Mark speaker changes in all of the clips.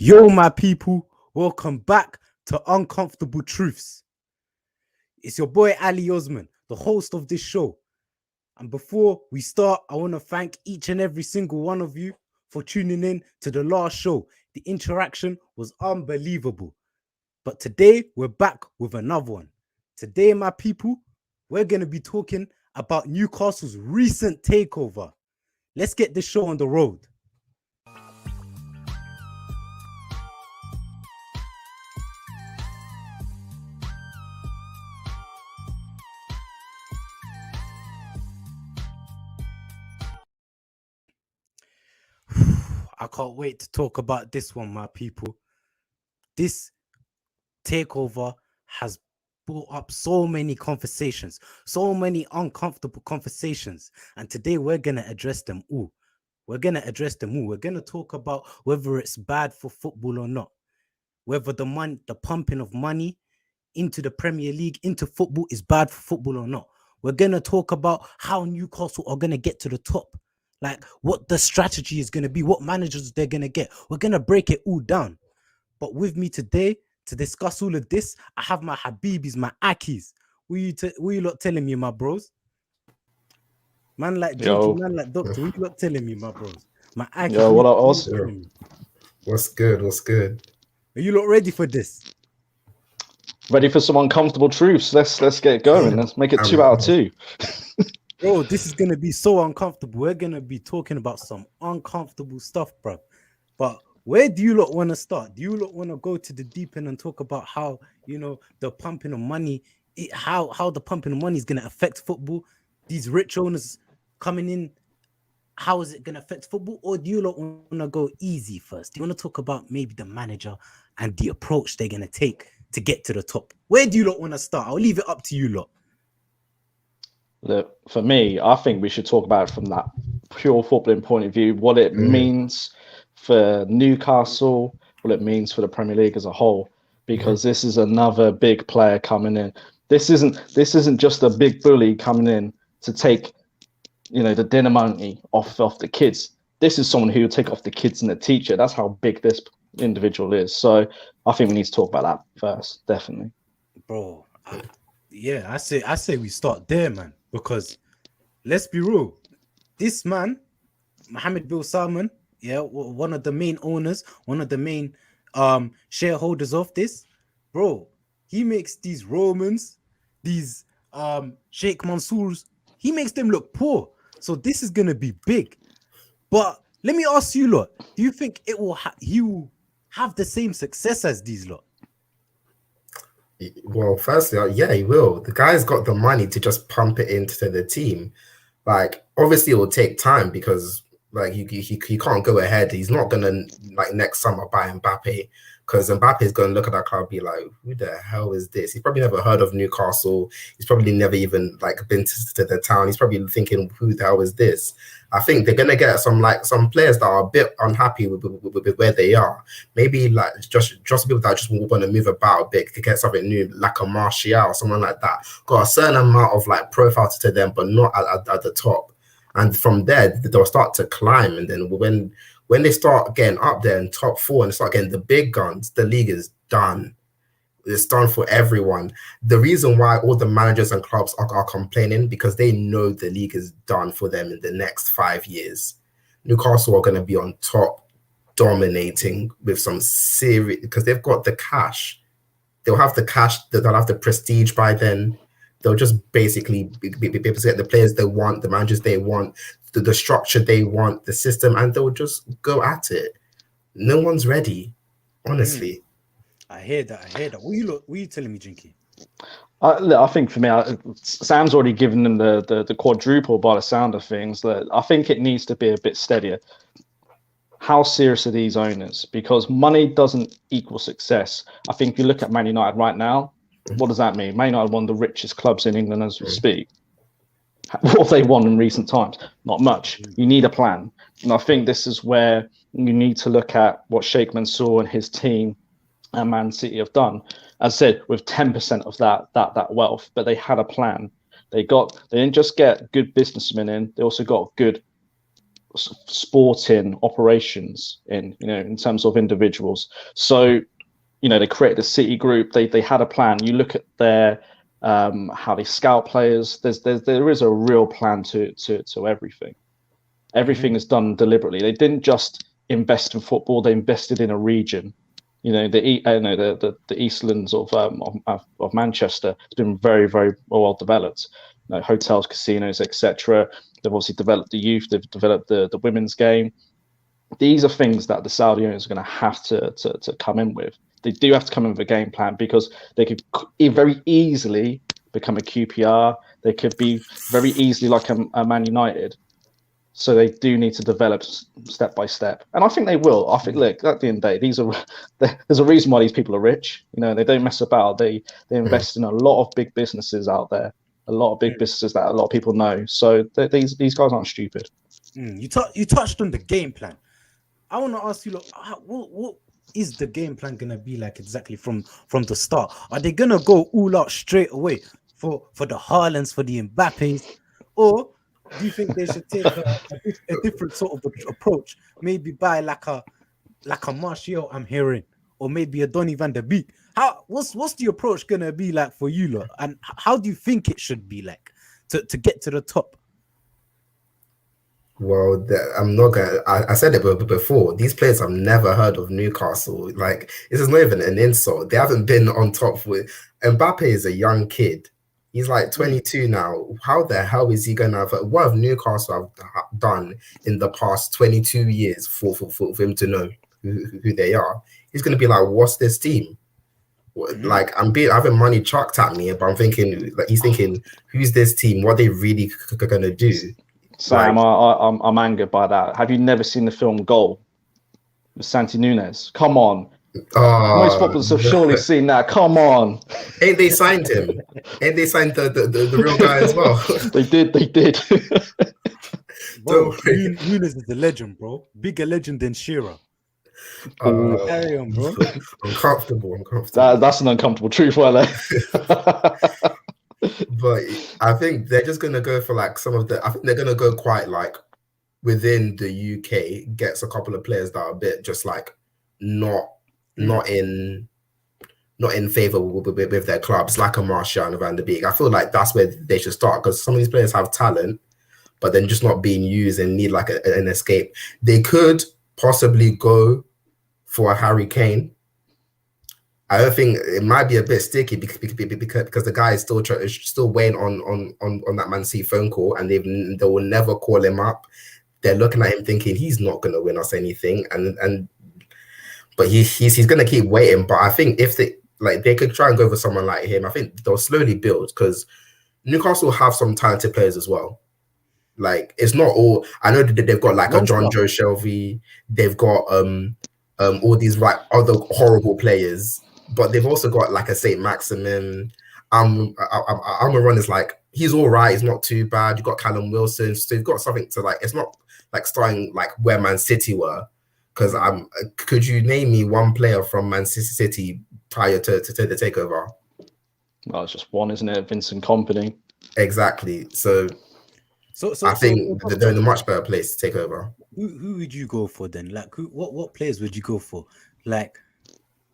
Speaker 1: Yo, my people, welcome back to Uncomfortable Truths. It's your boy Ali Osman, the host of this show. And before we start, I want to thank each and every single one of you for tuning in to the last show. The interaction was unbelievable. But today, we're back with another one. Today, my people, we're going to be talking about Newcastle's recent takeover. Let's get this show on the road. I can't wait to talk about this one, my people. This takeover has brought up so many conversations, so many uncomfortable conversations. And today we're going to address them all. We're going to talk about whether it's bad for football or not, whether the pumping of money into the Premier League, into football is bad for football or not. We're going to talk about how Newcastle are going to get to the top. Like what the strategy is going to be, what managers they're going to get. We're going to break it all down. But with me today to discuss all of this, I have my Habibis, my Akis. What you lot telling me, my bros? Man like Jinky, man like Doctor. What you lot telling me, my bros? My Akis.
Speaker 2: Yo, what else?
Speaker 3: What's good?
Speaker 1: Are you lot ready for this?
Speaker 2: Ready for some uncomfortable truths? Let's get going. Let's make it 2 out of 2.
Speaker 1: Bro, this is going to be so uncomfortable. We're going to be talking about some uncomfortable stuff, bro. But where do you lot want to start? Do you lot want to go to the deep end and talk about how, the pumping of money, how the pumping of money is going to affect football? These rich owners coming in, how is it going to affect football? Or do you lot want to go easy first? Do you want to talk about maybe the manager and the approach they're going to take to get to the top? Where do you lot want to start? I'll leave it up to you lot.
Speaker 2: Look, for me, I think we should talk about it from that pure footballing point of view, what it means for Newcastle, what it means for the Premier League as a whole, because this is another big player coming in. This isn't just a big bully coming in to take, the dinner money off the kids. This is someone who will take off the kids and the teacher. That's how big this individual is. So I think we need to talk about that first, definitely.
Speaker 1: Bro, I say we start there, man. Because let's be real, this man, Mohammed bin Salman, one of the main owners, one of the main shareholders of this, bro, he makes these Romans, these Sheikh Mansours, he makes them look poor. So this is gonna be big. But let me ask you lot, do you think he will have the same success as these lot?
Speaker 3: Well, firstly, yeah, he will. The guy's got the money to just pump it into the team. Like, obviously, it will take time because, like, he can't go ahead. He's not gonna next summer buy Mbappe because Mbappe is gonna look at that club and be like, "Who the hell is this?" He's probably never heard of Newcastle. He's probably never even been to the town. He's probably thinking, "Who the hell is this?" I think they're gonna get some players that are a bit unhappy with where they are. Maybe just people that just want to move about a bit to get something new, like a Martial or someone like that. Got a certain amount of profile to them, but not at the top. And from there, they'll start to climb. And then when they start getting up there in top 4 and start getting the big guns, the league is done. It's done for everyone. The reason why all the managers and clubs are complaining because they know the league is done for them in the next 5 years. Newcastle are going to be on top, dominating with some serious because they've got the cash. They'll have the cash. They'll have the prestige by then. They'll just basically be able to get the players they want, the managers they want, the structure they want, the system, and they'll just go at it. No one's ready, honestly.
Speaker 1: I hear that. What are you telling me, Jinky?
Speaker 2: I think for me, Sam's already given them the quadruple by the sound of things. That I think it needs to be a bit steadier. How serious are these owners? Because money doesn't equal success. I think if you look at Man United right now, what does that mean? Man United are one of the richest clubs in England as we speak. What have they won in recent times? Not much. You need a plan. And I think this is where you need to look at what Sheikh Mansour and his team and Man City have done. As I said, with 10% of that wealth, but they had a plan. They didn't just get good businessmen in, they also got good sporting operations in terms of individuals. So they created a City group. They had a plan. You look at their how they scout players. There is a real plan to everything. Everything is done deliberately. They didn't just invest in football; they invested in a region. The Eastlands of Manchester has been very, very well developed. Hotels, casinos, etc. They've obviously developed the youth. They've developed the women's game. These are things that the Saudi owners are going to have to come in with. They do have to come in with a game plan, because they could very easily become a QPR. They could be very easily like a Man United. So they do need to develop step by step, and I think they will. I think, look, at the end of the day, there's a reason why these people are rich. They don't mess about. They invest in a lot of big businesses out there, a lot of big businesses that a lot of people know. So these guys aren't stupid.
Speaker 1: You touched on the game plan. I want to ask you, look, what is the game plan gonna be like exactly from the start? Are they gonna go all out straight away for the Haalands, for the Mbappes, or do you think they should take a different sort of approach? Maybe buy like a Martial, I'm hearing, or maybe a Donny van der Beek. What's the approach gonna be like for you lot? And how do you think it should be like to get to the top?
Speaker 3: Well, I'm not gonna. I said it before. These players I've never heard of Newcastle. Like, this is not even an insult. They haven't been on top with. Mbappe is a young kid. He's like 22 now. How the hell is he gonna have? What have Newcastle have done in the past 22 years for him to know who they are? He's gonna be like, what's this team? Like, I'm having money chucked at me, but I'm thinking, like, he's thinking, who's this team? What are they really gonna do?
Speaker 2: Sam, I'm angered by that. Have you never seen the film Goal with Santi Nunez? Come on. Most footballers have surely seen that. Come on.
Speaker 3: Ain't they signed him? Ain't they signed the real guy as well?
Speaker 2: They did.
Speaker 1: Bro, Nunez is a legend, bro. Bigger legend than Shearer. Carry on, bro.
Speaker 3: Uncomfortable.
Speaker 2: That's an uncomfortable truth, Wale.
Speaker 3: But I think they're just gonna go for like I think they're gonna go quite like within the UK, gets a couple of players that are a bit just like not in favor with their clubs, like a Martial and a Van der Beek. I feel like that's where they should start, because some of these players have talent, but then just not being used and need like an escape. They could possibly go for a Harry Kane. I don't think it might be a bit sticky because the guy is still waiting on that Man City phone call, and they will never call him up. They're looking at him thinking he's not going to win us anything, but he's going to keep waiting. But I think if they could try and go for someone like him, I think they'll slowly build, because Newcastle have some talented players as well. Like, it's not all. I know that they've got like a John Joe Shelby. They've got all these other horrible players. But they've also got like a Saint Maximin. Almiron is like, he's all right. He's not too bad. You've got Callum Wilson. So you've got something to like. It's not like starting like where Man City were. Because could you name me one player from Man City prior to the takeover?
Speaker 2: Well, it's just one, isn't it? Vincent Kompany.
Speaker 3: Exactly. So I think they're in a much better place to take over.
Speaker 1: Who would you go for then? Like, what players would you go for? Like,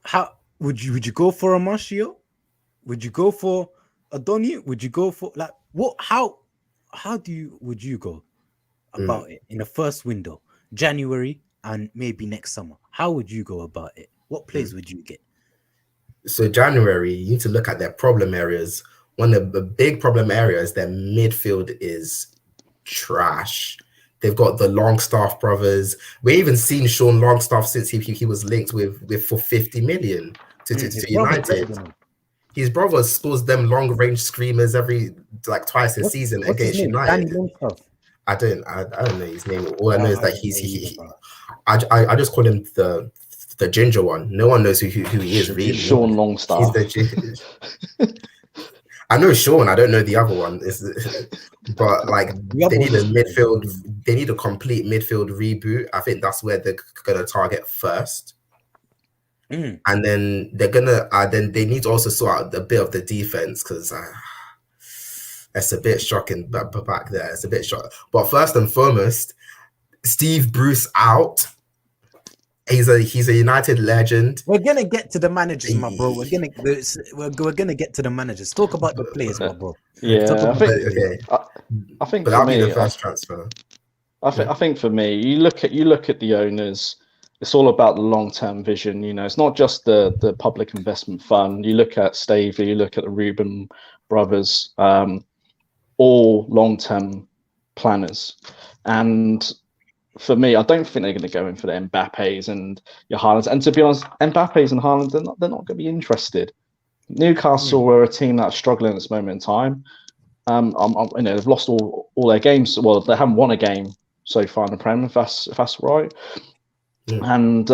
Speaker 1: how would you go for a Martial? Would you go for a Donny? Would you go for like what? How would you go about it in the first window, January and maybe next summer? How would you go about it? What players would you get?
Speaker 3: So January, you need to look at their problem areas. One of the big problem areas, their midfield is trash. They've got the Longstaff brothers. We've even seen Sean Longstaff since he was linked with for 50 million to United. His brother scores them long range screamers every like twice a season against United. I don't know his name. All I know is that I just call him the ginger one. No one knows who he is really.
Speaker 2: Sean Longstaff.
Speaker 3: I know Sean. I don't know the other one. But like they need a midfield. They need a complete midfield reboot. I think that's where they're gonna target first. And then they're gonna. Then they need to also sort out a bit of the defense, because it's a bit shocking back there. It's a bit shocking. But first and foremost, Steve Bruce out. He's a United legend.
Speaker 1: We're gonna get to the managers, my bro. We're gonna get to the managers. Talk about the players, my bro.
Speaker 2: Yeah,
Speaker 3: Okay,
Speaker 2: I think
Speaker 3: but
Speaker 2: for
Speaker 3: that'll be
Speaker 2: me,
Speaker 3: the first transfer.
Speaker 2: I think for me, you look at the owners. It's all about the long-term vision. You know, it's not just the public investment fund. You look at Stavey, you look at the Reuben brothers, all long-term planners. And for me, I don't think they're going to go in for the Mbappes and your Haalands. And to be honest, Mbappes and Haaland, they're not going to be interested. Newcastle were a team that's struggling at this moment in time. You know, they've lost all their games. Well, they haven't won a game so far in the Prem, if that's right. And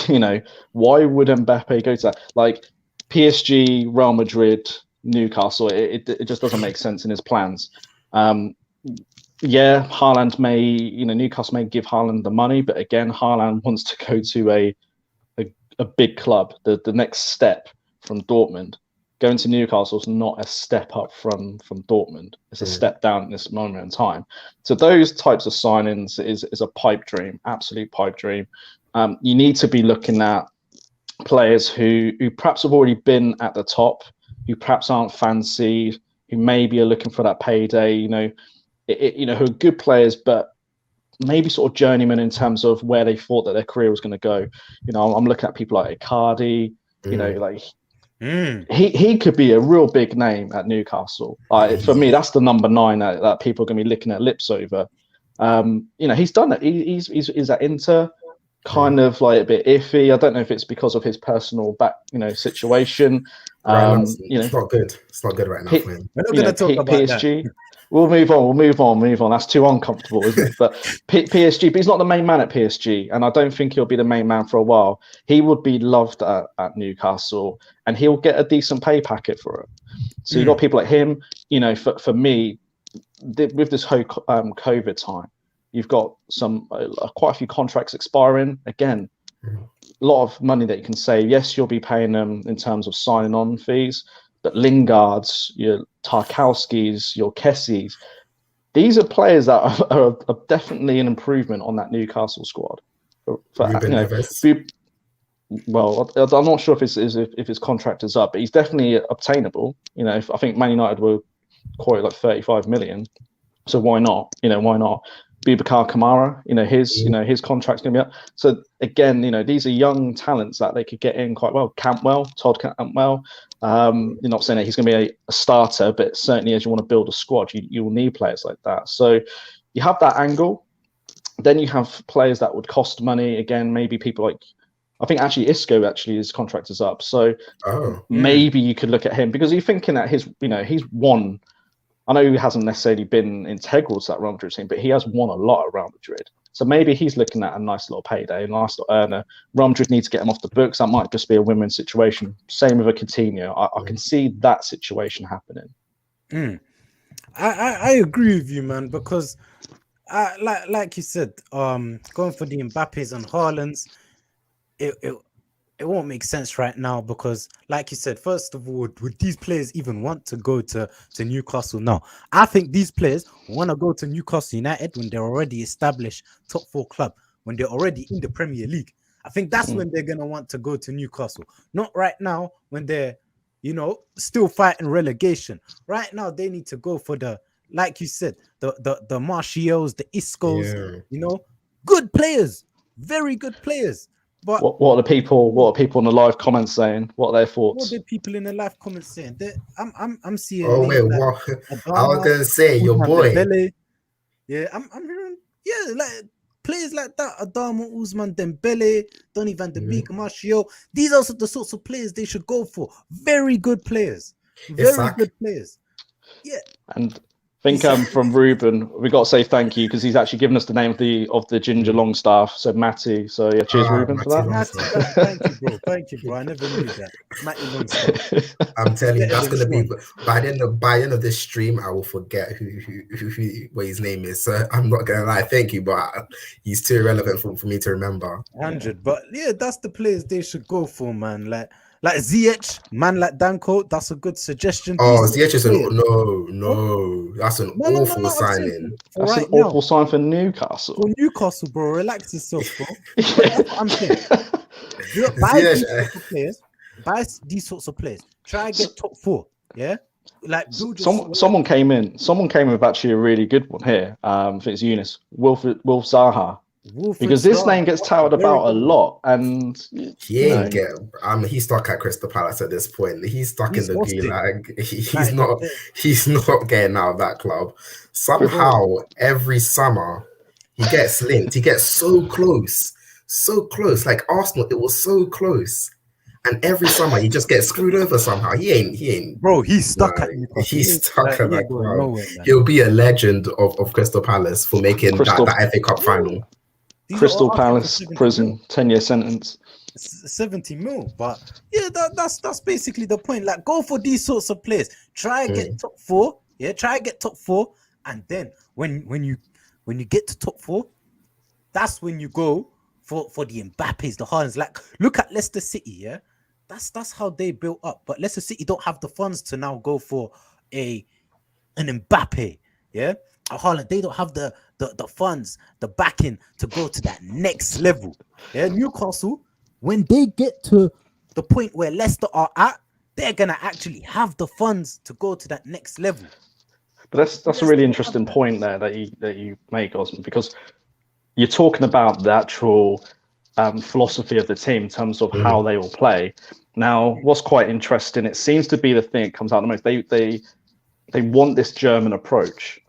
Speaker 2: you know, why would Mbappe go to that? Like PSG, Real Madrid, Newcastle, it just doesn't make sense in his plans. Yeah, Haaland may, you know, Newcastle may give Haaland the money, but again, Haaland wants to go to a big club. The next step from Dortmund. Going to Newcastle is not a step up from Dortmund. It's a step down at this moment in time. So those types of signings is a pipe dream, absolute pipe dream. You need to be looking at players who perhaps have already been at the top, who perhaps aren't fancied, who maybe are looking for that payday. You know, you know, who are good players, but maybe sort of journeyman in terms of where they thought that their career was going to go. You know, I'm looking at people like Icardi. You know, like. He could be a real big name at Newcastle. For me, that's the number 9 that people are going to be licking their lips over. You know, he's done it. He's at Inter, kind of like a bit iffy. I don't know if it's because of his personal situation. You know,
Speaker 3: it's not good. It's not good right now for him.
Speaker 1: We're not going to talk about
Speaker 2: PSG.
Speaker 1: that.
Speaker 2: We'll move on. That's too uncomfortable, isn't it? But PSG, but he's not the main man at PSG, and I don't think he'll be the main man for a while. He would be loved at Newcastle, and he'll get a decent pay packet for it. So you've got people like him. You know, for me, with this whole COVID time, you've got quite a few contracts expiring. Again, a lot of money that you can save. Yes, you'll be paying them in terms of signing on fees. But Lingard's, your Tarkowski's, your Kessies, these are players that are definitely an improvement on that Newcastle squad. Well, I'm not sure if his contract is up, but he's definitely obtainable. You know, I think Man United will quote like 35 million, so why not? You know, why not? Boubacar Kamara, you know, his contract's going to be up. So again, you know, these are young talents that they could get in quite well. Todd Cantwell. You're not saying that he's going to be a starter, but certainly as you want to build a squad, you will need players like that. So you have that angle. Then you have players that would cost money. Again, maybe people like, I think actually Isco, his contract is up. So maybe you could look at him because you're thinking that he's won. I know he hasn't necessarily been integral to that Real Madrid team, but he has won a lot at Real Madrid. So maybe he's looking at a nice little payday, a nice little earner. Real Madrid needs to get him off the books. That might just be a win-win situation. Same with a Coutinho. I can see that situation happening.
Speaker 1: I agree with you, man, because like you said, going for the Mbappes and Haalands, it won't make sense right now because, like you said, first of all, would these players even want to go to Newcastle now? I think these players want to go to Newcastle United when they're already established top 4 club, when they're already in the Premier League. I think that's when they're going to want to go to Newcastle. Not right now when they're, you know, still fighting relegation. Right now, they need to go for like you said, the Martials, the Iscos, you know, good players, very good players. But
Speaker 2: what are people in the live comments saying? What are their thoughts?
Speaker 1: What are people in the live comments saying? I'm seeing.
Speaker 3: Oh wait, what? I was gonna say your boy.
Speaker 1: Dembele. Yeah, I'm hearing. Yeah, like players like that. Adama, Usman, Dembele, Donny van de Beek, Martial. These are the sorts of players they should go for. Very good players. Very good players. Yeah.
Speaker 2: And I think from Ruben, we got to say thank you because he's actually given us the name of the Ginger Longstaff. So Matty. So yeah, cheers, Ruben, for that.
Speaker 1: Matty, thank you, bro. I never knew that. Matty Longstaff.
Speaker 3: I'm telling you, that's gonna be by the end of this stream. I will forget who what his name is. So I'm not gonna lie. Thank you, but he's too irrelevant for me to remember.
Speaker 1: 100, but yeah, that's the players they should go for, man. Like Like ZH, man like Danko, that's a good suggestion.
Speaker 3: Oh,
Speaker 1: These
Speaker 3: Ziyech is
Speaker 1: players.
Speaker 3: no. That's an awful
Speaker 1: No. I'm saying
Speaker 3: signing.
Speaker 1: for
Speaker 2: That's an
Speaker 1: right now.
Speaker 2: awful sign for
Speaker 1: For
Speaker 2: Newcastle.
Speaker 1: Newcastle, bro, relax yourself, bro. But that's what I'm saying. Buy
Speaker 3: Ziyech,
Speaker 1: these sorts of players. Buy these sorts of players. Try and get top 4. Yeah, like build your squad.
Speaker 2: Someone came in. Someone came in with actually a really good one here. I think it's Eunice Wolf Zaha.
Speaker 1: Wilfried
Speaker 2: Because this
Speaker 1: Zaha,
Speaker 2: name gets
Speaker 1: that's a
Speaker 2: touted
Speaker 1: very
Speaker 2: about a
Speaker 1: good one.
Speaker 2: lot, and
Speaker 3: he ain't get. He's stuck at Crystal Palace at this point. He's stuck
Speaker 1: He's
Speaker 3: in the
Speaker 1: lost it.
Speaker 3: gulag. He's
Speaker 1: Like,
Speaker 3: not. He's not getting out of that club. Somehow, every summer, he gets linked. He gets so close. Like Arsenal, it was so close. And every summer, he just gets screwed over somehow. He ain't.
Speaker 1: Bro, he's stuck at Newcastle.
Speaker 3: He's stuck at that club.
Speaker 1: Nowhere,
Speaker 3: He'll be a legend of Crystal Palace for making that FA Cup final.
Speaker 2: Crystal Palace prison, 10-year sentence.
Speaker 1: 70 mil, but yeah, that's basically the point. Like, go for these sorts of players. Try and get top 4. Yeah, try and get top 4, and then when you get to top 4, that's when you go for the Mbappes, the Haalands. Like, look at Leicester City. Yeah, that's how they built up. But Leicester City don't have the funds to now go for an Mbappe. Yeah, a Haaland. They don't have the funds, the backing to go to that next level. Yeah, Newcastle, when they get to the point where Leicester are at, they're gonna actually have the funds to go to that next level.
Speaker 2: But that's a really interesting point there that you make, Osman, because you're talking about the actual philosophy of the team in terms of how they will play. Now, what's quite interesting, it seems to be the thing that comes out the most. They want this German approach.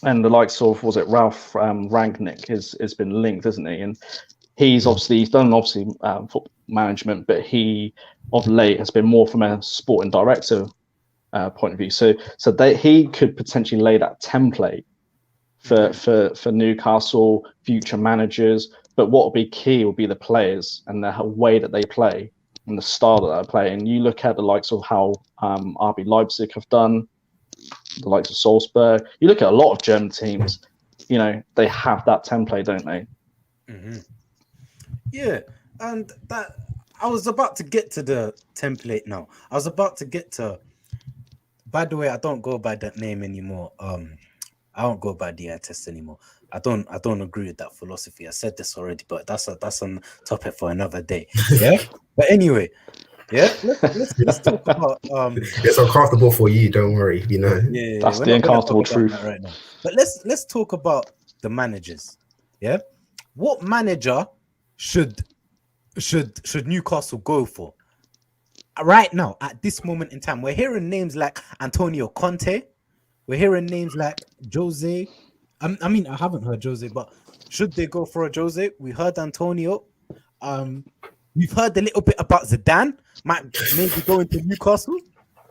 Speaker 2: And the likes of, was it Ralph Rangnick has been linked, isn't he? And he's done football management, but he of late has been more from a sporting director point of view. So he could potentially lay that template for Newcastle future managers. But what will be key will be the players and the way that they play and the style that they play. And you look at the likes of how RB Leipzig have done, the likes of Salzburg. You look at a lot of German teams, they have that template, don't they?
Speaker 1: Mm-hmm. Yeah, and that I was about to get to the template now. I was about to get to. By the way, I don't go by that name anymore. I don't go by the test anymore. I don't agree with that philosophy. I said this already, but that's a topic for another day. Yeah. But anyway, yeah, let's talk about
Speaker 3: it's uncomfortable for you, don't worry,
Speaker 1: Yeah,
Speaker 2: that's the uncomfortable truth
Speaker 1: right now. But let's talk about the managers. Yeah, what manager should Newcastle go for right now at this moment in time? We're hearing names like Antonio Conte. We're hearing names like Jose. I mean, I haven't heard Jose, but should they go for a Jose? We heard Antonio. We've heard a little bit about Zidane. Might maybe go into Newcastle.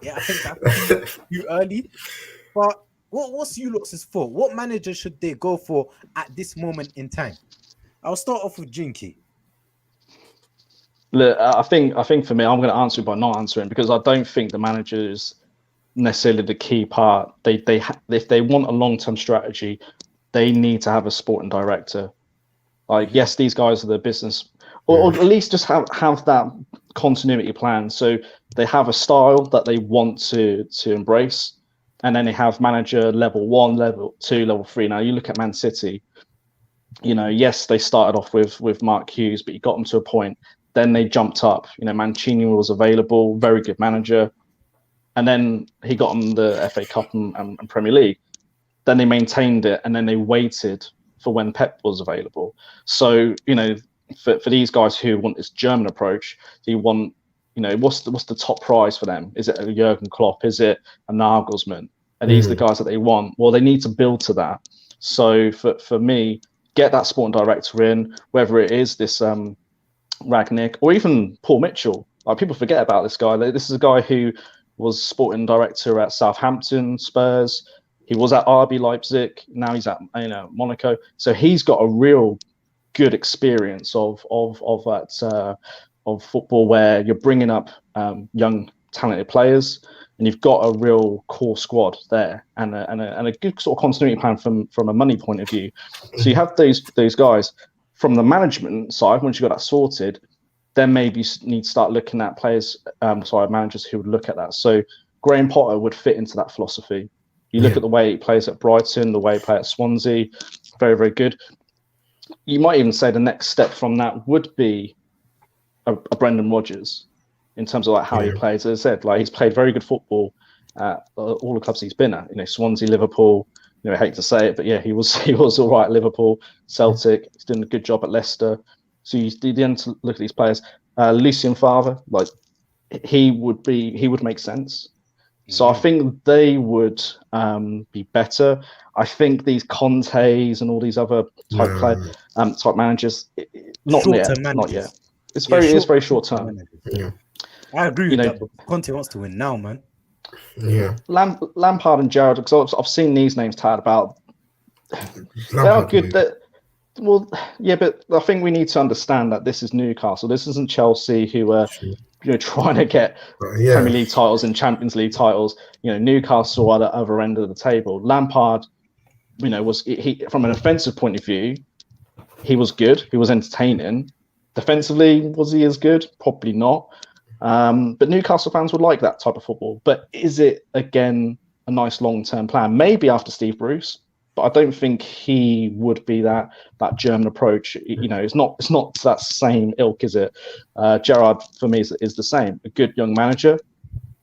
Speaker 1: Yeah, I think that's too early. But what's you lot's for? What manager should they go for at this moment in time? I'll start off with Jinky.
Speaker 2: Look, I think for me, I'm going to answer by not answering, because I don't think the manager is necessarily the key part. If they want a long-term strategy, they need to have a sporting director. Like, yes, these guys are the business, or at least just have that continuity plan. So they have a style that they want to embrace, and then they have manager level 1, level 2, level 3. Now you look at Man City. Yes, they started off with Mark Hughes, but you got them to a point. Then they jumped up. Mancini was available, very good manager, and then he got them the FA Cup and Premier League. Then they maintained it, and then they waited for when Pep was available. So, for these guys who want this German approach, do you want, what's the top prize for them? Is it a Jurgen Klopp? Is it a Nagelsmann? Are these the guys that they want? Well, they need to build to that. So for me, get that sporting director in, whether it is this Ragnick or even Paul Mitchell. Like, people forget about this guy. This is a guy who was sporting director at Southampton, Spurs. He was at RB Leipzig. Now he's at Monaco. So he's got a real good experience of football, where you're bringing up young talented players, and you've got a real core squad there, and a good sort of continuity plan from a money point of view. So you have those guys. From the management side, once you got that sorted, then maybe you need to start looking at managers who would look at that. So Graham Potter would fit into that philosophy. You look at the way he plays at Brighton, the way he plays at Swansea, very, very good. You might even say the next step from that would be a Brendan Rodgers in terms of like how he plays. As I said, like he's played very good football at all the clubs he's been at. You know, Swansea, Liverpool. You know, I hate to say it, but yeah, he was all right at Liverpool, Celtic. He's doing a good job at Leicester. So you then to look at these players. Lucien Favre, like he would make sense. So I think they would be better. I think these Contes and all these other type managers, not yet. It's very short term.
Speaker 3: Yeah.
Speaker 1: I agree with that. But Conte wants to win now, man.
Speaker 3: Yeah.
Speaker 2: Lampard and Gerrard, because I've seen these names tied about. They are good. Well, yeah, but I think we need to understand that this is Newcastle. This isn't Chelsea, who are trying to get Premier League titles and Champions League titles. You know, Newcastle are the other end of the table. Lampard, was he from an offensive point of view, he was good. He was entertaining. Defensively, was he as good? Probably not. But Newcastle fans would like that type of football. But is it again a nice long-term plan? Maybe after Steve Bruce. But I don't think he would be that German approach. It's not that same ilk, is it? Gerrard for me is the same. A good young manager,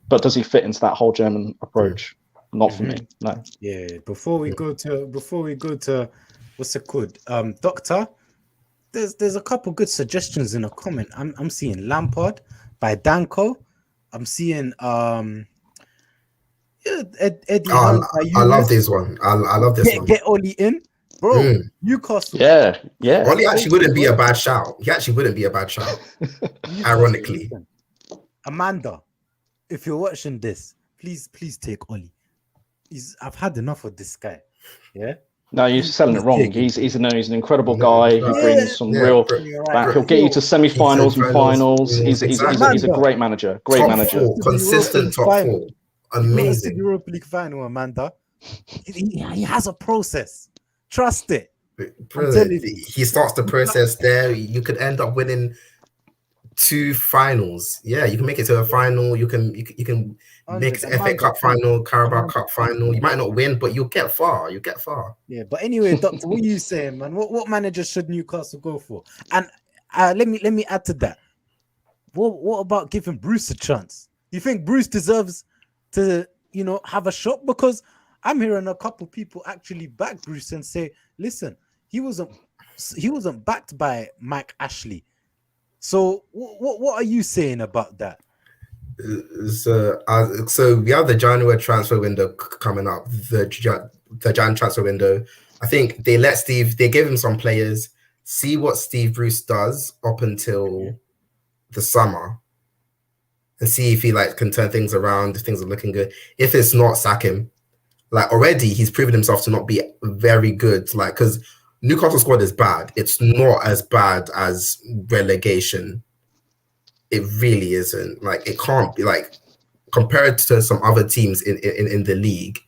Speaker 2: but does he fit into that whole German approach? Not for me. No.
Speaker 1: Yeah. Before we go to what's it called? Doctor, there's a couple good suggestions in a comment. I'm seeing Lampard by Danko. I'm seeing Eddie.
Speaker 3: I love this one. I love this one.
Speaker 1: Get Oli in, bro. Newcastle.
Speaker 2: Yeah.
Speaker 3: Oli actually wouldn't be a bad shout. Ironically,
Speaker 1: Amanda, if you're watching this, please take Oli. I've had enough of this guy. Yeah.
Speaker 2: No, you're selling it wrong. He's an incredible guy. He brings some real back. He'll get you to semi-finals and finals. He's a great manager.
Speaker 3: Consistent top four. Amazing.
Speaker 1: Europa League final, Amanda. He has a process. Trust it.
Speaker 3: He starts the process there. You could end up winning 2 finals. Yeah, you can make it to a final. You can make it FA Cup final, Carabao Cup final. You might not win, but you'll get far.
Speaker 1: Yeah, but anyway, Doctor, what are you saying, man? What manager should Newcastle go for? And let me add to that. What about giving Bruce a chance? You think Bruce deserves to have a shot? Because I'm hearing a couple people actually back Bruce and say, listen, he wasn't backed by Mike Ashley. So what are you saying about that?
Speaker 3: So we have the January transfer window coming up. The Jan transfer window. I think they gave him some players, see what Steve Bruce does up until the summer, and see if he can turn things around, if things are looking good. If it's not, sack him. Already he's proven himself to not be very good. Because Newcastle squad is bad. It's not as bad as relegation. It really isn't. It can't be compared to some other teams in the league.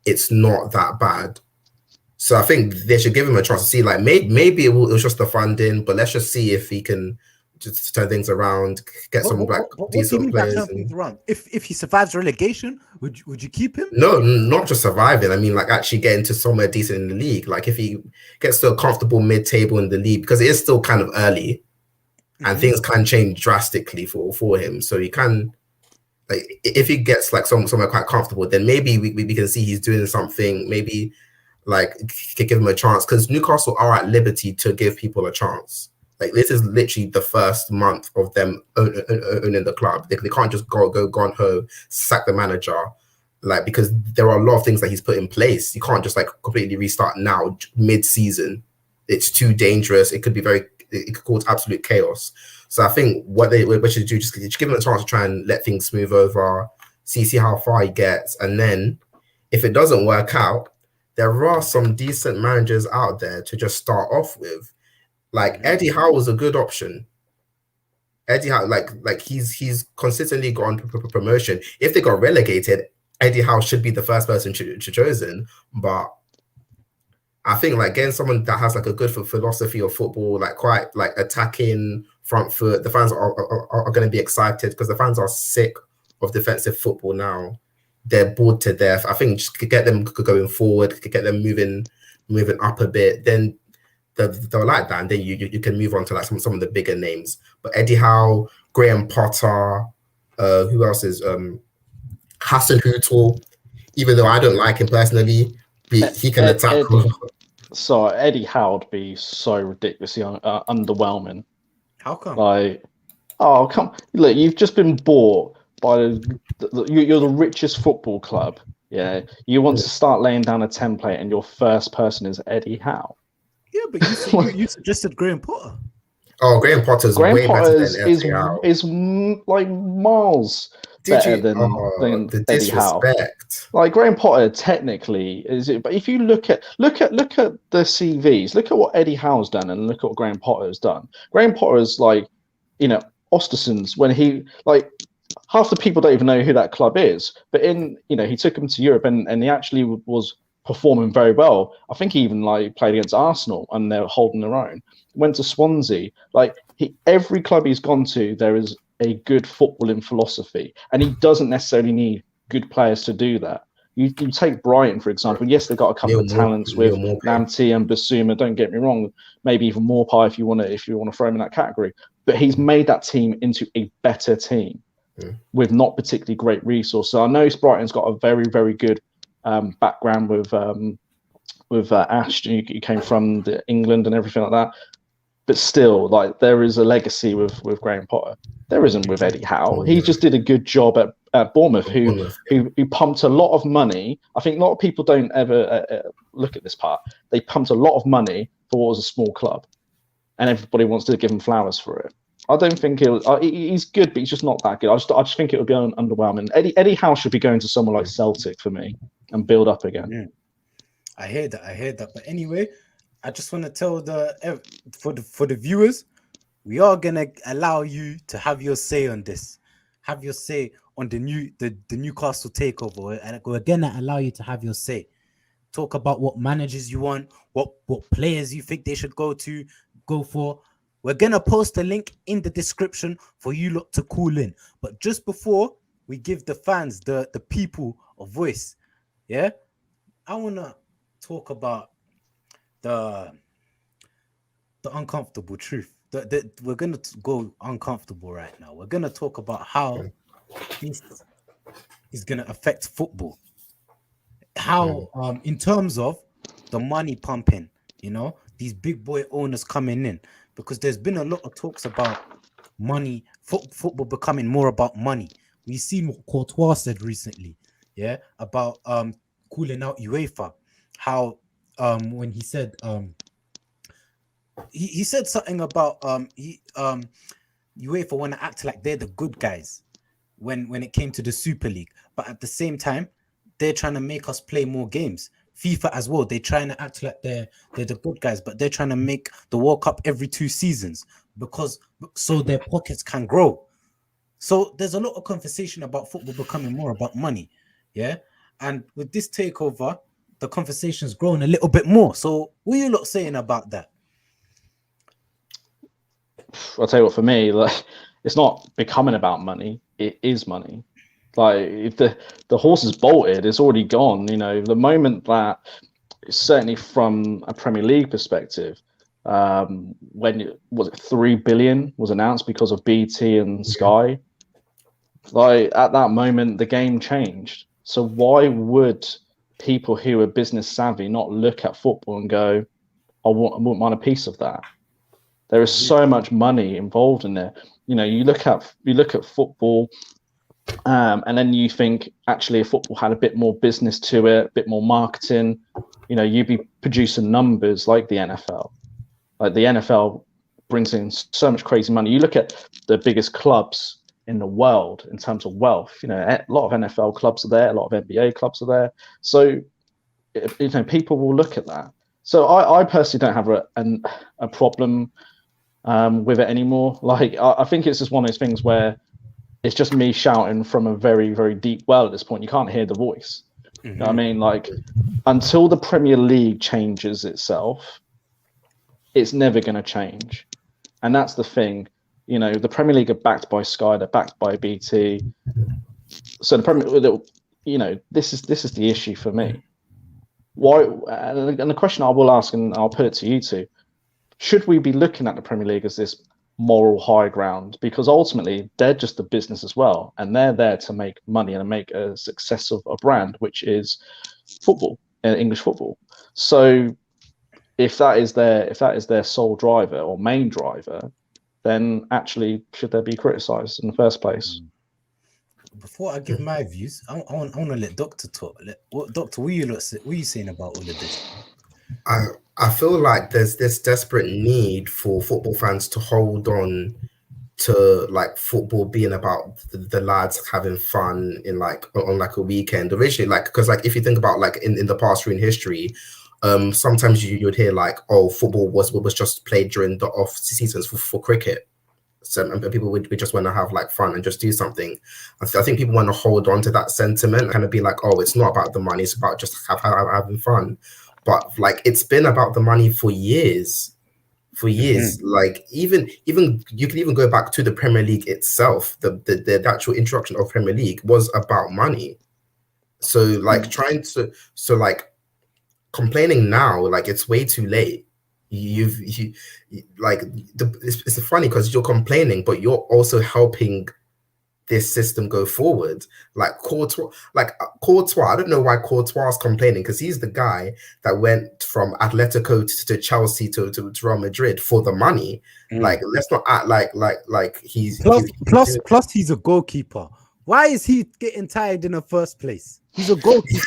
Speaker 3: It's not that bad. So I think they should give him a chance to see. Maybe it was just the funding, but let's just see if he can just turn things around, get some decent players.
Speaker 1: If he survives relegation, would you keep him?
Speaker 3: No, not just surviving. I mean, actually getting to somewhere decent in the league. If he gets to a comfortable mid-table in the league, because it is still kind of early, and things can change drastically for him. So he can, if he gets somewhere quite comfortable, then maybe we can see he's doing something. Maybe could give him a chance, because Newcastle are at liberty to give people a chance. This is literally the first month of them owning the club. They can't just go gung ho, sack the manager, because there are a lot of things that he's put in place. You can't just completely restart now mid-season. It's too dangerous. It could cause absolute chaos. So I think what they should do, just give him a chance to try and let things smooth over, see how far he gets, and then if it doesn't work out, there are some decent managers out there to just start off with. Eddie Howe was a good option. Eddie Howe, he's consistently gone promotion. If they got relegated, Eddie Howe should be the first person chosen. But I think getting someone that has a good philosophy of football, quite attacking, front foot. The fans are going to be excited because the fans are sick of defensive football now. They're bored to death. I think just get them going forward, get them moving up a bit, then they'll like that, and then you can move on to like some of the bigger names. But Eddie Howe, Graham Potter, who else is Hassan Hootle? Even though I don't like him personally, he can attack.
Speaker 2: So Eddie Howe would be so ridiculously underwhelming.
Speaker 1: How come?
Speaker 2: Like, oh come, look, you've just been bought by you're the richest football club. Yeah, you want to start laying down a template, and your first person is Eddie Howe.
Speaker 1: Yeah, but you suggested Graham Potter.
Speaker 3: Oh, Graham Potter's way better than Eddie Howe.
Speaker 2: Is like miles better than
Speaker 3: the
Speaker 2: Eddie Howe.
Speaker 3: disrespect.
Speaker 2: Like Graham Potter technically is it, but if you look at the CVs, look at what Eddie Howe's done and look at what Graham Potter's done. Graham Potter's like, Ostersund's, when he like half the people don't even know who that club is, but he took him to Europe and he actually was performing very well. I think he even like played against Arsenal and they're holding their own. Went to Swansea. Like every club he's gone to, there is a good footballing philosophy, and he doesn't necessarily need good players to do that. You take Brighton, for example. Yes, they've got a couple of talents with Lamptey and Basuma. Don't get me wrong. Maybe even Morpie if you want to throw him in that category. But he's made that team into a better team with not particularly great resources. So I know Brighton's got a very, very good background with Ash. He came from England and everything like that. But still, like there is a legacy with Graham Potter. There isn't with Eddie Howe. He just did a good job at Bournemouth, who pumped a lot of money. I think a lot of people don't ever look at this part. They pumped a lot of money for what was a small club, and everybody wants to give him flowers for it. I don't think he's good, but he's just not that good. I just think it would be underwhelming. Eddie Howe should be going to someone like Celtic for me and build up again.
Speaker 1: Yeah. I hear that. But anyway, I just want to tell for the viewers, we are gonna allow you to have your say on this. Have your say on the Newcastle takeover, and we're gonna allow you to have your say. Talk about what managers you want, what players you think they should go for. We're gonna post a link in the description for you lot to call in. But just before we give the fans, the people, a voice, yeah, I wanna talk about the uncomfortable truth. We're gonna go uncomfortable right now. We're gonna talk about how this is gonna affect football. How in terms of the money pumping, these big boy owners coming in, because there's been a lot of talks about money, football becoming more about money. We've seen what Courtois said recently, about calling out UEFA. How when he said he said something about UEFA want to act like they're the good guys when it came to the Super League, but at the same time they're trying to make us play more games. FIFA as well, they're trying to act like they're the good guys, but they're trying to make the World Cup every 2 seasons so their pockets can grow. So there's a lot of conversation about football becoming more about money, and with this takeover, the conversation's grown a little bit more. So what are you lot saying about that?
Speaker 2: I'll tell you what, for me, like, it's not becoming about money, it is money. Like, if the horse is bolted, it's already gone. The moment that, certainly from a Premier League perspective, when was it 3 billion was announced because of BT and Sky, like at that moment the game changed. So why would people who are business savvy not look at football and go, I wouldn't mind a piece of that? There is so much money involved in there. You look at football, and then you think, actually, if football had a bit more business to it, a bit more marketing, you'd be producing numbers like the NFL. Like the NFL brings in so much crazy money. You look at the biggest clubs in the world in terms of wealth. A lot of NFL clubs are there, a lot of NBA clubs are there. So, people will look at that. So I personally don't have a problem with it anymore. Like, I think it's just one of those things where it's just me shouting from a very, very deep well at this point. You can't hear the voice. You know what I mean? Like, until the Premier League changes itself, it's never going to change. And that's the thing. You know, the Premier League are backed by Sky, they're backed by BT. So the Premier, you know, this is the issue for me. Why? And the question I will ask, and I'll put it to you two: should we be looking at the Premier League as this moral high ground? Because ultimately, they're just a business as well, and they're there to make money and make a success of a brand, which is football, English football. So, if that is their sole driver or main driver, then actually should they be criticised in the first place?
Speaker 1: Before I give my views, I want to let Doctor talk. Doctor, what are you saying about all of this?
Speaker 3: I feel like there's this desperate need for football fans to hold on to like football being about the lads having fun in like on like a weekend. Originally, like because like if you think about like in the past through in history, sometimes you would hear like, oh, football was just played during the off seasons for cricket. So and people would just want to have like fun and just do something. I think people want to hold on to that sentiment and kind of be like, oh, it's not about the money, it's about just having fun. But like it's been about the money for years. Like even you can even go back to the Premier League itself. The actual introduction of Premier League was about money. So like like complaining now, like it's way too late. It's funny because you're complaining, but you're also helping this system go forward. Like Courtois, I don't know why Courtois is complaining, because he's the guy that went from Atletico to Chelsea to Real Madrid for the money. Like, let's not act like he's
Speaker 1: plus he's a goalkeeper. Why is he getting tired in the first place? He's a goalkeeper.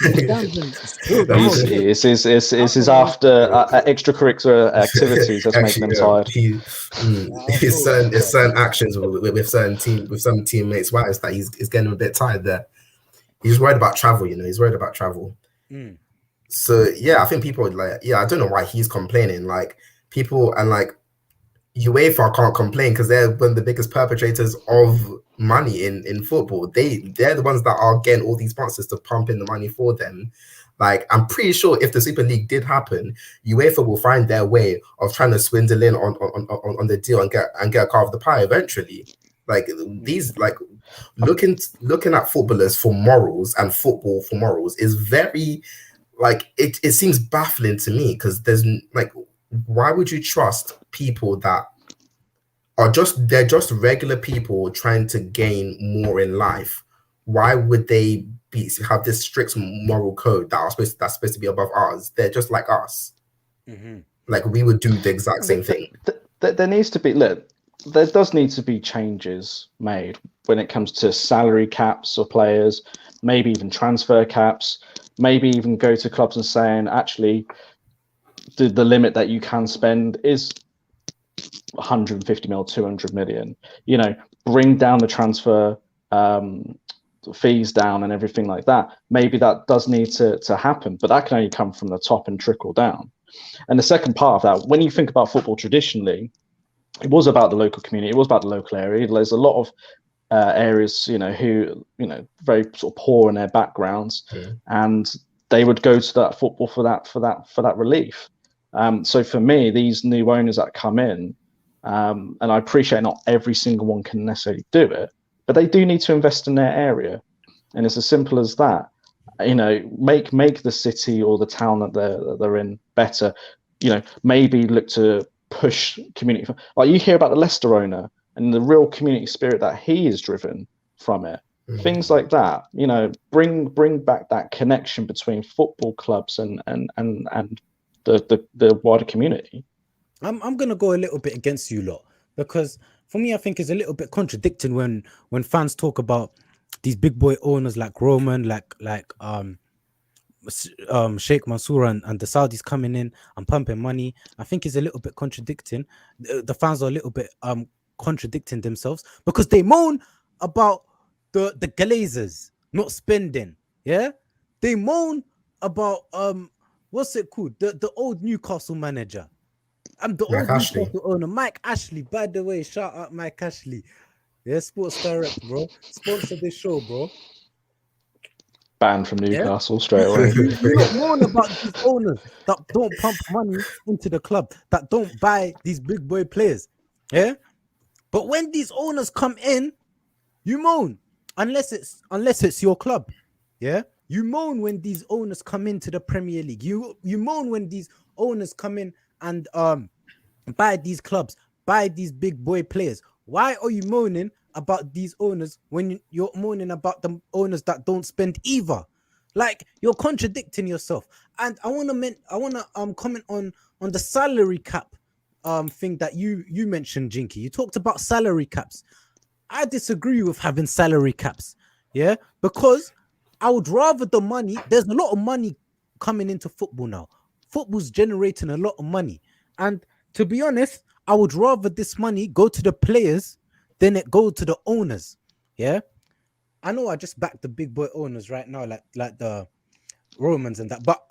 Speaker 2: It's his after extracurricular activities that's making him tired.
Speaker 3: It's certain actions with some teammates' wives that he's getting a bit tired there. He's worried about travel, He's worried about travel. So yeah, I think people I don't know why he's complaining. Like people and like UEFA can't complain because they're one of the biggest perpetrators of money in football. They're the ones that are getting all these sponsors to pump in the money for them. Like, I'm pretty sure if the Super League did happen, UEFA will find their way of trying to swindle in on the deal and get a car of the pie eventually. Like these, like looking at footballers for morals and football for morals is very, like, it seems baffling to me, because there's like, why would you trust people that are they're just regular people trying to gain more in life? Why would they have this strict moral code that's supposed to be above ours? They're just like us. Like, we would do the exact same thing.
Speaker 2: There needs to be, look, there does need to be changes made when it comes to salary caps for players, maybe even transfer caps, maybe even go to clubs and saying, actually, the limit that you can spend is 150 mil, 200 million. Bring down the transfer fees down and everything like that. Maybe that does need to happen, but that can only come from the top and trickle down. And the second part of that, when you think about football traditionally, it was about the local community, it was about the local area. There's a lot of areas, who, very sort of poor in their backgrounds, and they would go to that football for that relief. So for me, these new owners that come in, and I appreciate not every single one can necessarily do it, but they do need to invest in their area. And it's as simple as that. Make the city or the town that they're in better. Maybe look to push community. Like, you hear about the Leicester owner and the real community spirit that he is driven from it. Things like that. Bring back that connection between football clubs and the wider community.
Speaker 1: I'm gonna go a little bit against you lot, because for me, I think it's a little bit contradicting when fans talk about these big boy owners like Roman, like Sheikh Mansour and the Saudis coming in and pumping money. I think it's a little bit contradicting. The fans are a little bit contradicting themselves, because they moan about the Glazers not spending. Yeah, they moan about what's it called? The old Newcastle manager. I'm the old Newcastle owner, Mike Ashley. By the way, shout out Mike Ashley. Yeah, Sports Direct, bro. Sponsor this show, bro.
Speaker 2: Banned from Newcastle straight away.
Speaker 1: You not moan about these owners that don't pump money into the club, that don't buy these big boy players. Yeah, But when these owners come in, you moan. Unless it's your club. Yeah. You moan when these owners come into the Premier League. You moan when these owners come in and buy these clubs, buy these big boy players. Why are you moaning about these owners when you're moaning about the owners that don't spend either? Like, you're contradicting yourself. And I want to comment on the salary cap thing that you mentioned, Jinky. You talked about salary caps. I disagree with having salary caps. Yeah, because I would rather the money. There's a lot of money coming into football now. Football's generating a lot of money, and to be honest, I would rather this money go to the players than it go to the owners. Yeah, I know I just backed the big boy owners right now, like the Romans and that, but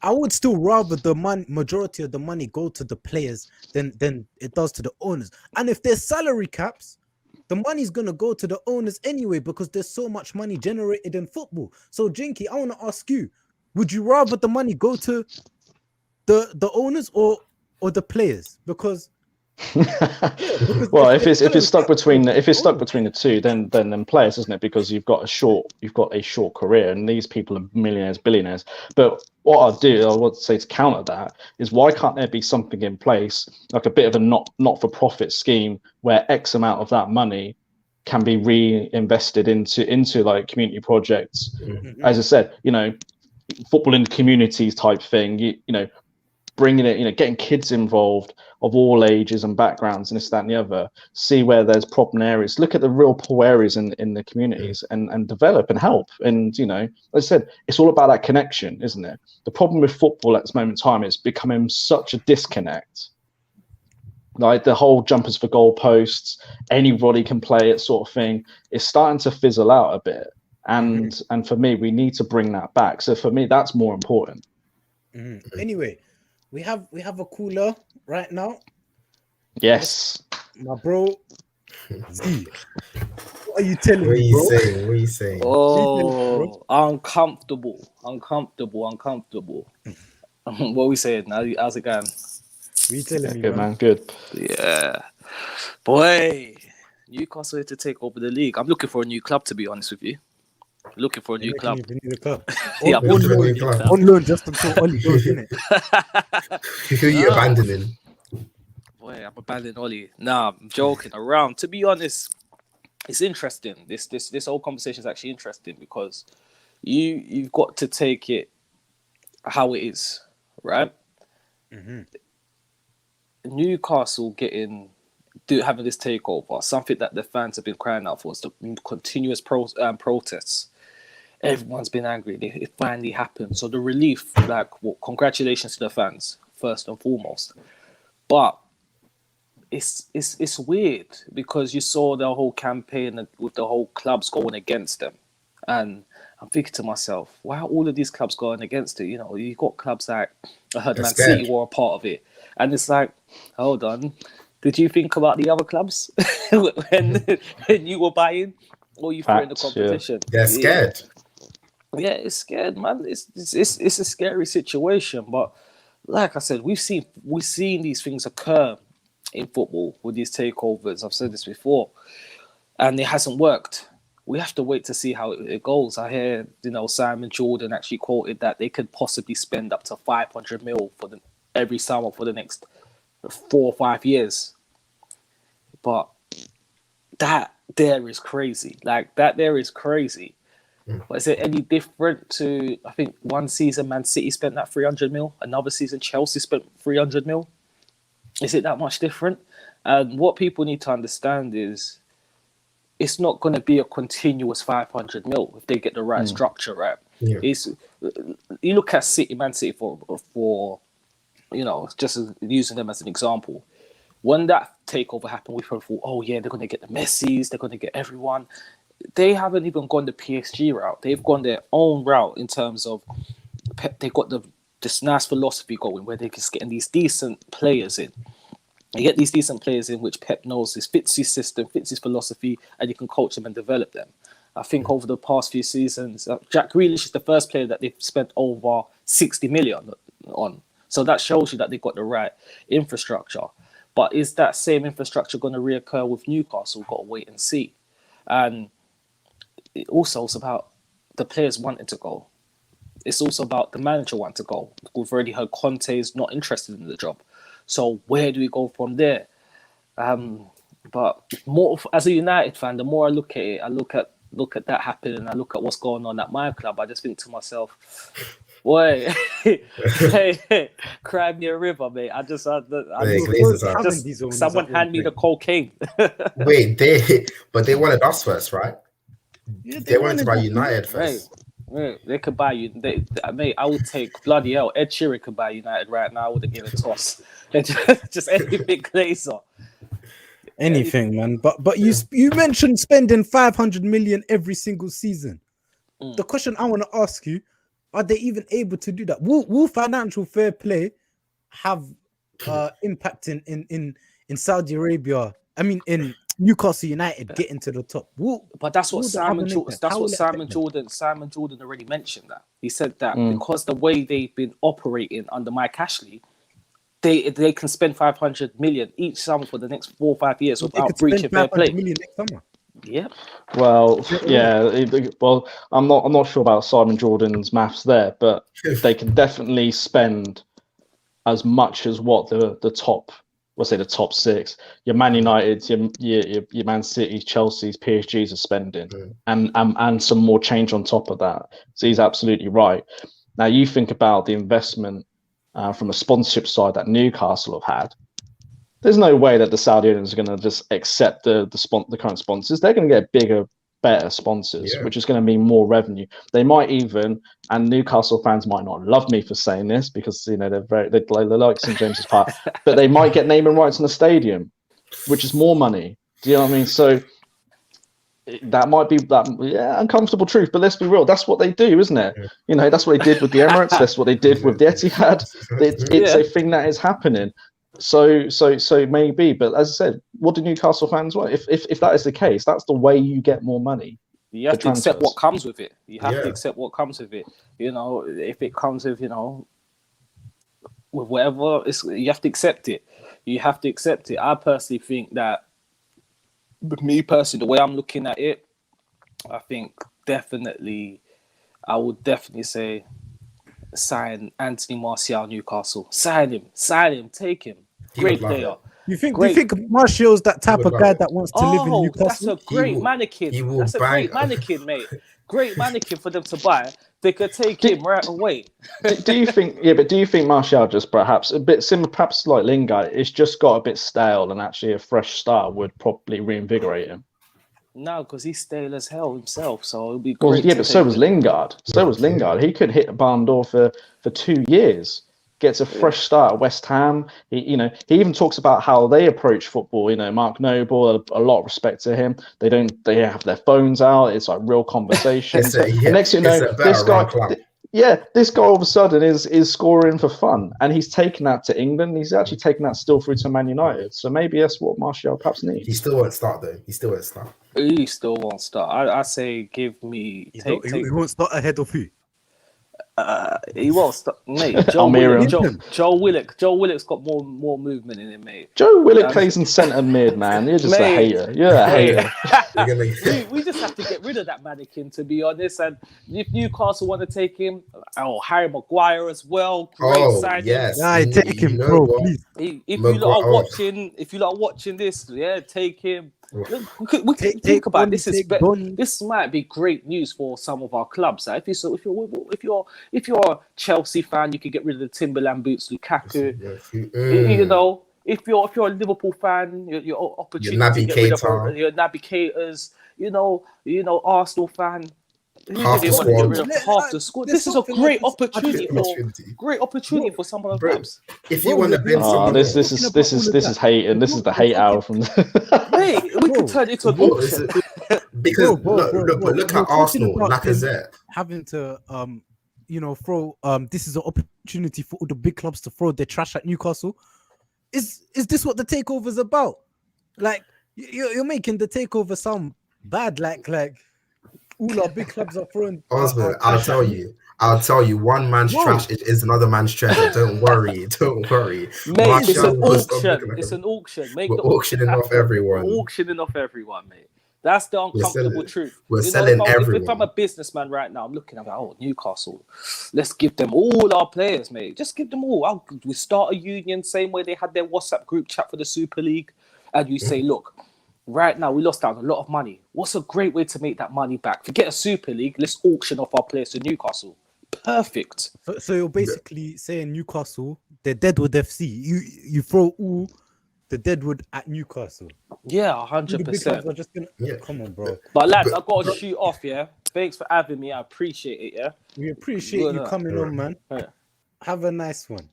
Speaker 1: I would still rather the majority of the money go to the players than it does to the owners. And if there's salary caps, the money's gonna go to the owners anyway because there's so much money generated in football. So, Jinky, I want to ask you: would you rather the money go to the owners or the players? Because
Speaker 2: well, if it's stuck between the two, then players, isn't it? Because you've got a short career, and these people are millionaires, billionaires. But what I would say to counter that is, why can't there be something in place, like a bit of a not for profit scheme, where X amount of that money can be reinvested into like community projects?
Speaker 1: Mm-hmm.
Speaker 2: As I said, football in communities type thing. You know, bringing it, getting kids involved of all ages and backgrounds and this, that, and the other, see where there's problem areas, look at the real poor areas in the communities and develop and help. And, as I said, it's all about that connection, isn't it? The problem with football at this moment in time is becoming such a disconnect. Like the whole jumpers for goalposts, anybody can play it sort of thing, is starting to fizzle out a bit. And for me, we need to bring that back. So for me, that's more important.
Speaker 1: Anyway, we have a caller right now.
Speaker 2: Yes,
Speaker 1: my bro. Z, what are you telling
Speaker 3: What are
Speaker 1: me,
Speaker 3: you
Speaker 1: bro?
Speaker 3: saying? What are you saying?
Speaker 4: Oh, uncomfortable. What are we saying? How's it going?
Speaker 1: What are you telling me,
Speaker 2: good man, good.
Speaker 4: Yeah, boy. Newcastle here to take over the league. I'm looking for a new club, to be honest with you. Looking for a new club.
Speaker 1: Yeah, on loan just until Oli goes, innit?
Speaker 3: Who are you abandoning?
Speaker 4: Boy, I'm abandoning Oli. Nah, I'm joking around. To be honest, it's interesting. This whole conversation is actually interesting because you've got to take it how it is, right? Newcastle having this takeover, something that the fans have been crying out for, is the continuous protests. Everyone's been angry. It finally happened. So the relief, congratulations to the fans, first and foremost. But it's weird because you saw the whole campaign with the whole clubs going against them. And I'm thinking to myself, why are all of these clubs going against it? You've got clubs like, I heard Man City were a part of it. And it's like, hold on. Did you think about the other clubs when you were buying, or you thought in the competition?
Speaker 3: Yeah. They're scared.
Speaker 4: Yeah, it's scared, man. It's a scary situation. But like I said, we've seen these things occur in football with these takeovers. I've said this before, and it hasn't worked. We have to wait to see how it goes. I hear, Simon Jordan actually quoted that they could possibly spend up to 500 mil every summer for the next 4 or 5 years. But that there is crazy. But is it any different to, I think one season Man City spent that 300 mil, another season Chelsea spent 300 mil? Is it that much different? And what people need to understand is it's not going to be a continuous 500 mil if they get the right structure right. Yeah. You look at Man City for just using them as an example. When that takeover happened, we thought, oh yeah, they're going to get the Messis, they're going to get everyone. They haven't even gone the PSG route. They've gone their own route in terms of they've got this nice philosophy going where they're just getting these decent players in. You get these decent players in which Pep knows fits his system, fits his philosophy, and you can coach them and develop them. I think over the past few seasons, Jack Grealish is the first player that they've spent over 60 million on. So that shows you that they've got the right infrastructure. But is that same infrastructure going to reoccur with Newcastle? Got to wait and see. And it's about the players wanting to go. It's also about the manager wanting to go. We've already heard Conte is not interested in the job. So where do we go from there? But more as a United fan, the more I look at it, I look at that happening, I look at what's going on at my club, I just think to myself, boy, hey, cry me a river, mate. Someone hand me the cocaine.
Speaker 3: Wait, they wanted us first, right?
Speaker 1: Yeah,
Speaker 3: they wanted to buy United first.
Speaker 4: Right. They could buy you. Mate, I would take bloody hell. Ed Sheeran could buy United right now. I would have given a toss. Just anything Glazer.
Speaker 1: Anything, man. But you mentioned spending 500 million every single season. The question I want to ask you: are they even able to do that? Will financial fair play have impact in Saudi Arabia? I mean, in Newcastle United getting to the top.
Speaker 4: But that's what Simon Jordan already mentioned. That he said that because the way they've been operating under Mike Ashley, they can spend 500 million each summer for the next 4 or 5 years without breaching fair play.
Speaker 1: Next summer.
Speaker 4: Yeah.
Speaker 2: Well, yeah. Well, I'm not sure about Simon Jordan's maths there, but they can definitely spend as much as what the top, let's say the top six, your Man United, your Man City, Chelsea's, PSG's are spending, and some more change on top of that. So he's absolutely right. Now you think about the investment from a sponsorship side that Newcastle have had. There's no way that the Saudi owners are going to just accept the current sponsors. They're going to get bigger, better sponsors, which is going to mean more revenue. They might even, and Newcastle fans might not love me for saying this because they like St James's Park, but they might get naming rights in the stadium, which is more money. Do you know what I mean? So that might be uncomfortable truth, but let's be real. That's what they do, isn't it? You know, that's what they did with the Emirates. That's what they did with the Etihad. It's a thing that is happening. So maybe, but as I said, what do Newcastle fans want? If that is the case, that's the way you get more money.
Speaker 4: You have to accept what comes with it. You have to accept what comes with it. You know, if it comes with, with whatever, you have to accept it. You have to accept it. I personally think that, me personally, the way I'm looking at it, I think I would definitely say sign Anthony Martial, Newcastle. Sign him, take him. Great player.
Speaker 1: Do you think Martial's that type of guy that wants to live in Newcastle?
Speaker 4: That's a great mannequin. That's a great mannequin, mate. Great mannequin for them to buy. They could take him right away.
Speaker 2: Do you think Martial just perhaps a bit similar, perhaps like Lingard, it's just got a bit stale and actually a fresh start would probably reinvigorate him?
Speaker 4: No, because he's stale as hell himself, so it'll be great.
Speaker 2: But so was Lingard. He could hit a Ballon d'Or for 2 years. Gets a fresh start at West Ham. He even talks about how they approach football. You know, Mark Noble, a lot of respect to him. They have their phones out. It's like real conversation. And next you know, this guy all of a sudden is scoring for fun, and he's taken that to England. He's actually taken that still through to Man United. So maybe that's what Martial perhaps needs.
Speaker 3: He still won't start though. He still won't start. I say give me.
Speaker 1: He won't start ahead of who?
Speaker 4: He won't stop, mate. Joe Willock's got more movement in him, mate.
Speaker 2: Joe Willock plays in centre mid, man. You're just a hater. You're a hater.
Speaker 4: We just have to get rid of that mannequin, to be honest. And if Newcastle want to take him, Harry Maguire as well. Great signing.
Speaker 3: Yes.
Speaker 1: Take him, bro. Please.
Speaker 4: If you lot are watching this, take him. We can think about this. This might be great news for some of our clubs. If you're a Chelsea fan, you can get rid of the Timberland boots, Lukaku. If you're a Liverpool fan, your opportunity to get rid of your Naby Keita's. Arsenal fan.
Speaker 3: Half
Speaker 4: the squad. This is a great opportunity for some of the clubs.
Speaker 3: If you want to build
Speaker 2: this is hating. This is the hate hour from.
Speaker 4: Mate, we can turn it into an auction.
Speaker 3: Because look at Arsenal, Lacazette
Speaker 1: having to throw. This is an opportunity for all the big clubs to throw their trash at Newcastle. Is this what the takeover is about? Like you're making the takeover sound bad. Like all our big clubs are throwing.
Speaker 3: Osman, I'll tell you. I'll tell you, one man's
Speaker 1: Whoa.
Speaker 3: trash is another man's treasure. Don't worry. Don't worry.
Speaker 4: Mate, it's an
Speaker 3: Martial will stop
Speaker 4: auction.
Speaker 3: looking like
Speaker 4: It's
Speaker 3: a-
Speaker 4: an auction. Make
Speaker 3: We're
Speaker 4: the
Speaker 3: auctioning
Speaker 4: auction
Speaker 3: off
Speaker 4: happen.
Speaker 3: everyone.
Speaker 4: We're auctioning off everyone, mate. That's the uncomfortable truth.
Speaker 3: We're
Speaker 4: You know,
Speaker 3: selling
Speaker 4: if
Speaker 3: everyone.
Speaker 4: I'm a businessman right now, I'm looking at Newcastle. Let's give them all our players, mate. Just give them all. We start a union, same way they had their WhatsApp group chat for the Super League, and you say, look, right now we lost out a lot of money. What's a great way to make that money back? Forget a Super League. Let's auction off our players to Newcastle. Perfect.
Speaker 1: So you're basically saying Newcastle, they're Deadwood FC. You throw all the Deadwood at Newcastle.
Speaker 4: Yeah,
Speaker 1: All the big clubs
Speaker 4: 100%.
Speaker 1: are just gonna come on, bro.
Speaker 4: But lads, I've got to shoot off, yeah? Thanks for having me. I appreciate it, yeah?
Speaker 1: We appreciate you coming on, man.
Speaker 4: Yeah.
Speaker 1: Have a nice one.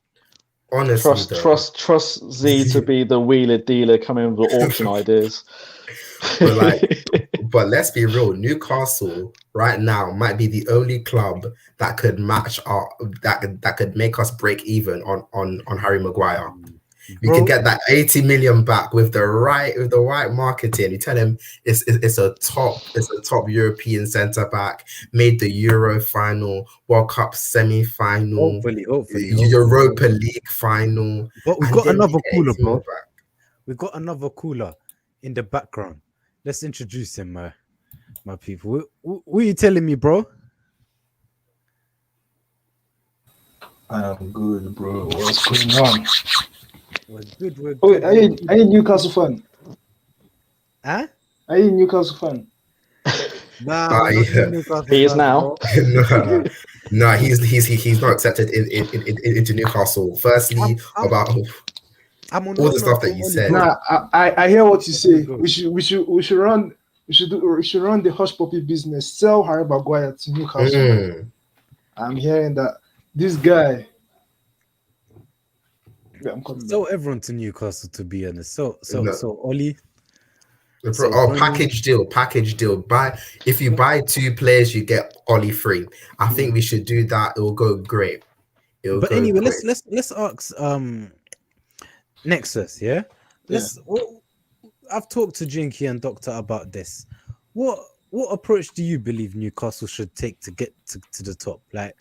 Speaker 3: Honestly,
Speaker 2: Trust Z to be the wheeler dealer coming with the auction ideas.
Speaker 3: But let's be real, Newcastle right now might be the only club that could match that could make us break even on Harry Maguire. We can get that 80 million back with the right marketing. You tell him it's a top European centre back, made the Euro final, World Cup semi-final,
Speaker 1: Hopefully.
Speaker 3: Europa League final.
Speaker 1: But we've got another cooler, bro.
Speaker 3: Back.
Speaker 1: We've got another cooler in the background. Let's introduce him, my people. What are you telling me, bro?
Speaker 5: I'm good, bro. What's going on?
Speaker 1: We're good.
Speaker 5: Oh, wait, are you a Newcastle fan?
Speaker 1: Huh?
Speaker 5: Are you a Newcastle fan?
Speaker 1: Nah,
Speaker 2: He is now.
Speaker 3: No, he's not accepted into Newcastle. Firstly, about
Speaker 1: I'm on
Speaker 3: all the stuff that you said.
Speaker 5: Nah, I hear what you say. We should run the hush puppy business. Sell Harry Maguire to Newcastle. I'm hearing that this guy. Yeah, I'm coming.
Speaker 1: So everyone to Newcastle, to be honest. So Oli.
Speaker 3: Package deal. If you buy 2 players, you get Oli free. I think we should do that. It will go great.
Speaker 1: But anyway, let's ask Nexus, yeah. I've talked to Jinky and Doctor about this. What approach do you believe Newcastle should take to get to the top? Like,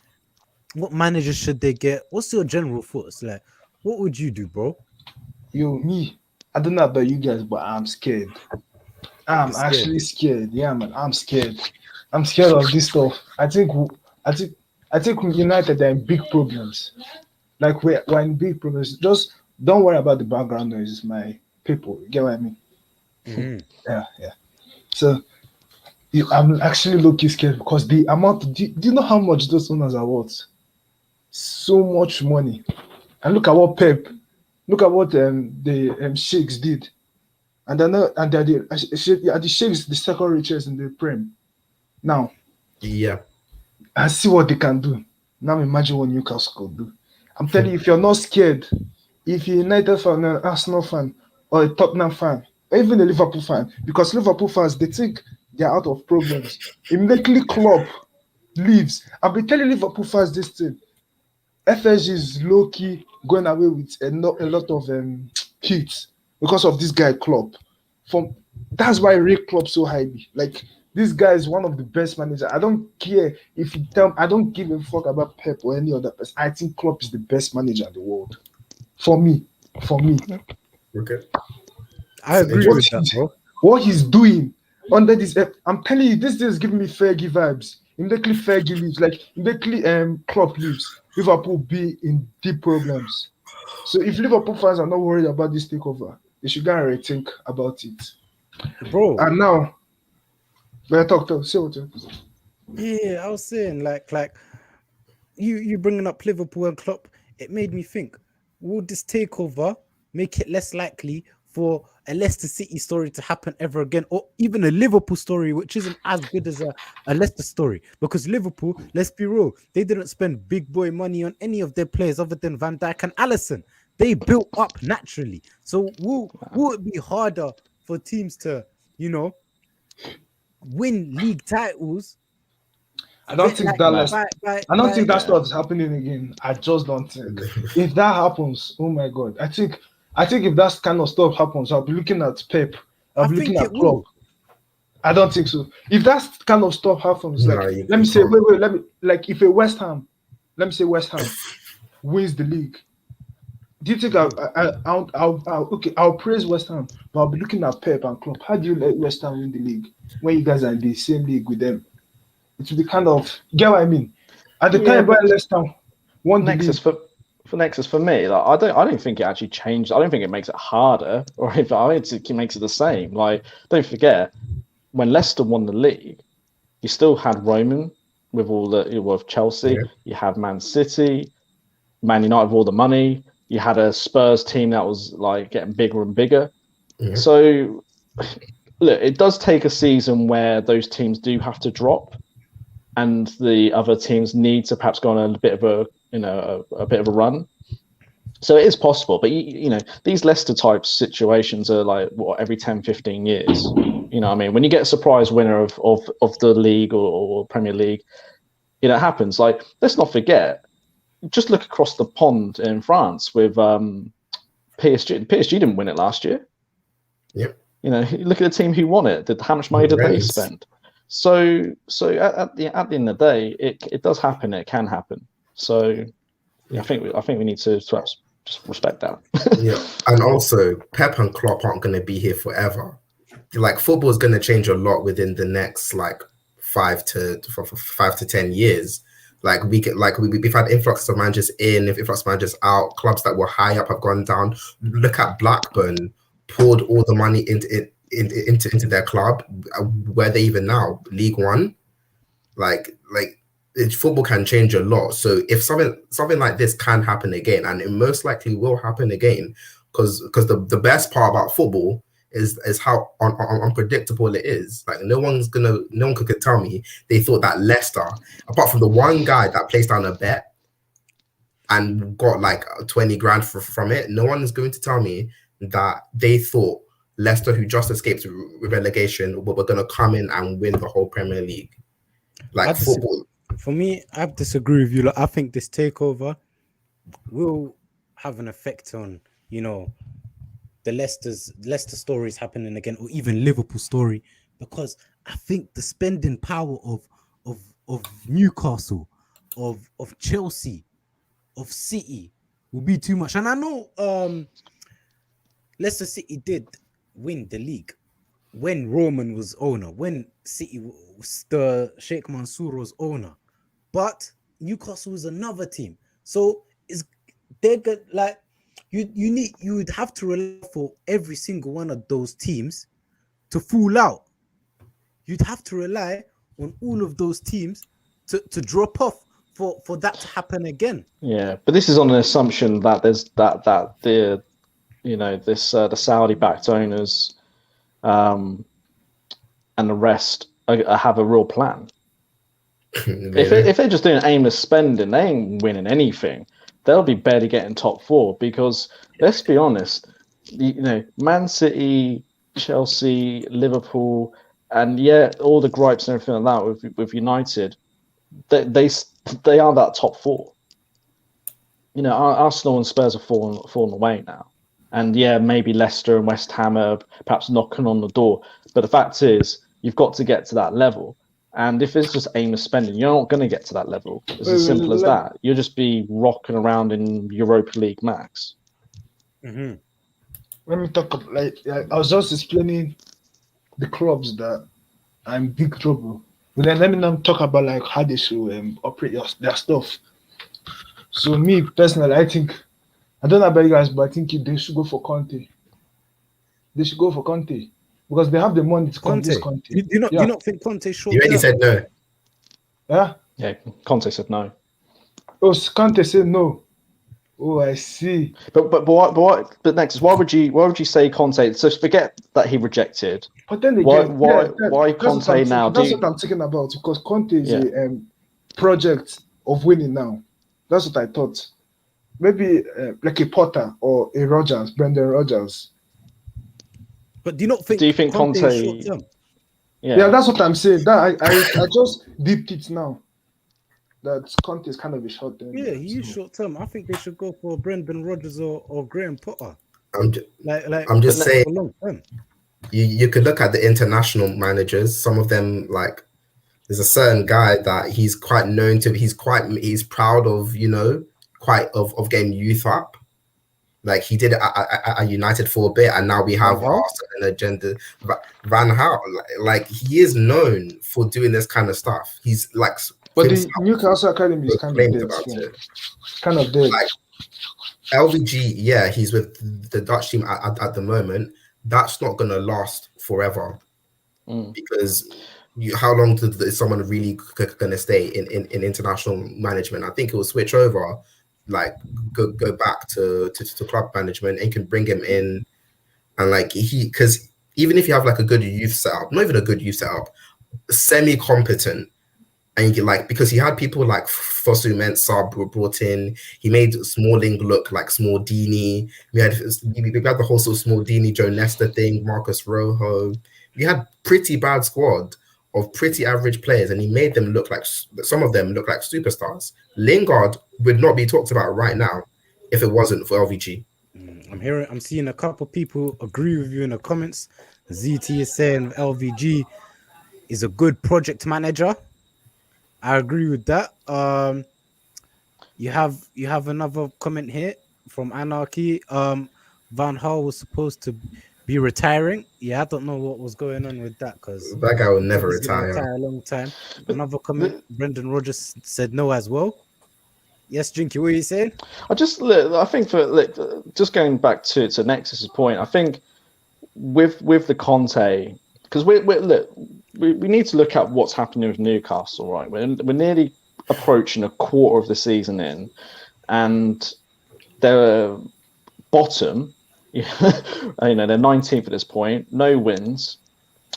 Speaker 1: what managers should they get? What's your general thoughts? Like, what would you do, bro?
Speaker 5: Me. I don't know about you guys, but I'm scared. I'm actually scared. Yeah, man, I'm scared. I'm scared of this stuff. I think United are in big problems. Like we're in big problems. Just don't worry about the background noises, my people. You get what I mean?
Speaker 1: Mm-hmm.
Speaker 5: Yeah. So I'm actually low-key scared because the amount. Do you know how much those owners are worth? So much money. And look at what the Sheikhs did, and the Sheikhs the second richest in the Prem. Now,
Speaker 3: yeah,
Speaker 5: I see what they can do. Now imagine what Newcastle could do. I'm telling you, if you're not scared, if you're a United fan, an Arsenal fan, or a Tottenham fan, or even a Liverpool fan, because Liverpool fans, they think they're out of problems. Immediately Klopp leaves. I've been telling Liverpool fans this thing. FSG is low-key going away with a lot of hits because of this guy Klopp. That's why Rick Klopp so high. Like, this guy is one of the best managers. I don't care if you tell me, I don't give a fuck about Pep or any other person. I think Klopp is the best manager in the world. For me.
Speaker 3: okay.
Speaker 1: I agree with that, bro.
Speaker 5: What he's doing under this, I'm telling you, this is giving me Fergie vibes. Immediately Fergie leaves, like immediately Klopp leaves. Liverpool be in deep problems. So if Liverpool fans are not worried about this takeover, they should go and rethink about it.
Speaker 1: Bro.
Speaker 5: And now, talk, say what you
Speaker 1: Yeah, I was saying like you bringing up Liverpool and Klopp, it made me think, would this takeover make it less likely for a Leicester City story to happen ever again, or even a Liverpool story, which isn't as good as a Leicester story? Because Liverpool, let's be real, they didn't spend big boy money on any of their players other than Van Dijk and Alisson. They built up naturally. So will it be harder for teams to, win league titles?
Speaker 5: I don't think that stuff is happening again. I just don't think. If that happens, oh my God, I think if that kind of stuff happens, I'll be looking at Pep. I'll be looking at Klopp. I don't think so. If that kind of stuff happens,
Speaker 3: No,
Speaker 5: like
Speaker 3: you
Speaker 5: let me say,
Speaker 3: can't.
Speaker 5: wait, let me like if a West Ham, let me say West Ham wins the league. Do you think I'll praise West Ham, but I'll be looking at Pep and Klopp. How do you let West Ham win the league when you guys are in the same league with them? It will be kind of get what I mean. At the time when West Ham won the league,
Speaker 2: Nexus for me, like I don't think it actually changed. I don't think it makes it harder, or if it makes it the same. Like, don't forget, when Leicester won the league, you still had Roman with all with Chelsea.
Speaker 3: Yeah.
Speaker 2: You had Man City, Man United with all the money. You had a Spurs team that was like getting bigger and bigger.
Speaker 3: Yeah.
Speaker 2: So, look, it does take a season where those teams do have to drop, and the other teams need to perhaps go on a bit of a bit of a run. So it is possible, but you know, these Leicester type situations are like what, every 10, 15 years. You know what I mean? When you get a surprise winner of the league or Premier League, you know, it happens. Like, let's not forget, just look across the pond in France with PSG. PSG didn't win it last year.
Speaker 3: Yep.
Speaker 2: You know, look at the team who won it. How much money did they spend? So at the end of the day, it does happen. It can happen. So yeah, I think we need to perhaps just respect that.
Speaker 3: Yeah, and also Pep and Klopp aren't going to be here forever. Like, football is going to change a lot within the next like 5 to 10 years. Like, we've had influx of managers in, influx of managers out. Clubs that were high up have gone down. Look at Blackburn, poured all the money into their club. Where they even now? League One. Like football can change a lot. So if something like this can happen again, and it most likely will happen again, because the best part about football is how unpredictable it is. Like, no one could tell me they thought that Leicester, apart from the one guy that placed down a bet and got like 20 grand from it, no one is going to tell me that they thought Leicester, who just escaped relegation, were going to come in and win the whole Premier League. Like, football.
Speaker 1: For me, I disagree with you. Like, I think this takeover will have an effect on, you know, the Leicester story is happening again, or even Liverpool story, because I think the spending power of Newcastle, of Chelsea, of City will be too much. And I know Leicester City did win the league when Roman was owner, when City was the Sheikh Mansour was owner, but Newcastle is another team. So they're good. Like, you would have to rely for every single one of those teams to fall out. You'd have to rely on all of those teams to drop off for that to happen again.
Speaker 2: Yeah, but this is on an assumption that there's that the the Saudi-backed owners and the rest have a real plan. If they're just doing aimless spending, they ain't winning anything. They'll be barely getting top 4 because, let's be honest, you know, Man City, Chelsea, Liverpool, and all the gripes and everything like that with United, they are that top 4. You know, Arsenal and Spurs are falling away now. And maybe Leicester and West Ham are perhaps knocking on the door. But the fact is, you've got to get to that level. And if it's just aimless spending, you're not going to get to that level. It's as simple as that. You'll just be rocking around in Europa League max.
Speaker 5: Mm-hmm. Let me talk. I was just explaining the clubs that are in big trouble. But then let me now talk about like how they should operate their stuff. So me personally, I think, I don't know about you guys, but I think they should go for Conte. They should go for Conte because they have the money to convince Conte.
Speaker 1: Do you not think Conte short?
Speaker 3: You already said no.
Speaker 5: Yeah.
Speaker 2: Yeah, Conte said no.
Speaker 5: Oh, Conte said no. Oh, I see.
Speaker 2: But next, why would you say Conte? So forget that he rejected.
Speaker 5: But then again,
Speaker 2: why Conte now?
Speaker 5: That's what I'm thinking about, because Conte is a project of winning now. That's what I thought. Maybe like a Potter or a Brendan Rodgers.
Speaker 1: But do you not think?
Speaker 2: Do you think Conte
Speaker 1: is short term?
Speaker 5: Yeah, that's what I'm saying. That I just dipped it now. That Conte is kind of a short term.
Speaker 1: Yeah, he is short term. I think they should go for Brendan Rodgers or Graham Potter.
Speaker 3: I'm just saying.
Speaker 1: Long term.
Speaker 3: you could look at the international managers. Some of them, like, there's a certain guy that he's quite known to. He's proud of, of getting youth up. Like he did at United for a bit, and now we have an agenda. Van Gaal, like he is known for doing this kind of stuff. He's like,
Speaker 5: but the Newcastle Academy is kind of dead. Kind of dead.
Speaker 3: Like LVG, yeah, he's with the Dutch team at the moment. That's not gonna last forever because how long is someone really gonna stay in international management? I think it will switch over. Like go back to club management and can bring him in, and like because even if you have like a good youth setup, not even a good youth setup, semi-competent, and you like, because he had people like Fosu Mensah brought in, he made Smalling look like Smaldini. We had the whole sort of Smaldini, Joe Nesta thing, Marcus Rojo. We had pretty bad squad of pretty average players, and he made them look like, some of them look like superstars. Lingard would not be talked about right now if it wasn't for LVG.
Speaker 1: I'm seeing a couple people agree with you in the comments. ZT is saying LVG is a good project manager. I agree with that. You have another comment here from Anarchy. Van Gaal was supposed to be retiring. Yeah, I don't know what was going on with that, because
Speaker 3: that guy will never retire
Speaker 1: a long time. Another comment, Brendan Rodgers said no as well. Yes, Jinky, what are you saying?
Speaker 2: I think just going back to Nexus's point, I think with the Conte, because we need to look at what's happening with Newcastle, right? We're nearly approaching a quarter of the season in, and they're bottom. They're 19th at this point, no wins.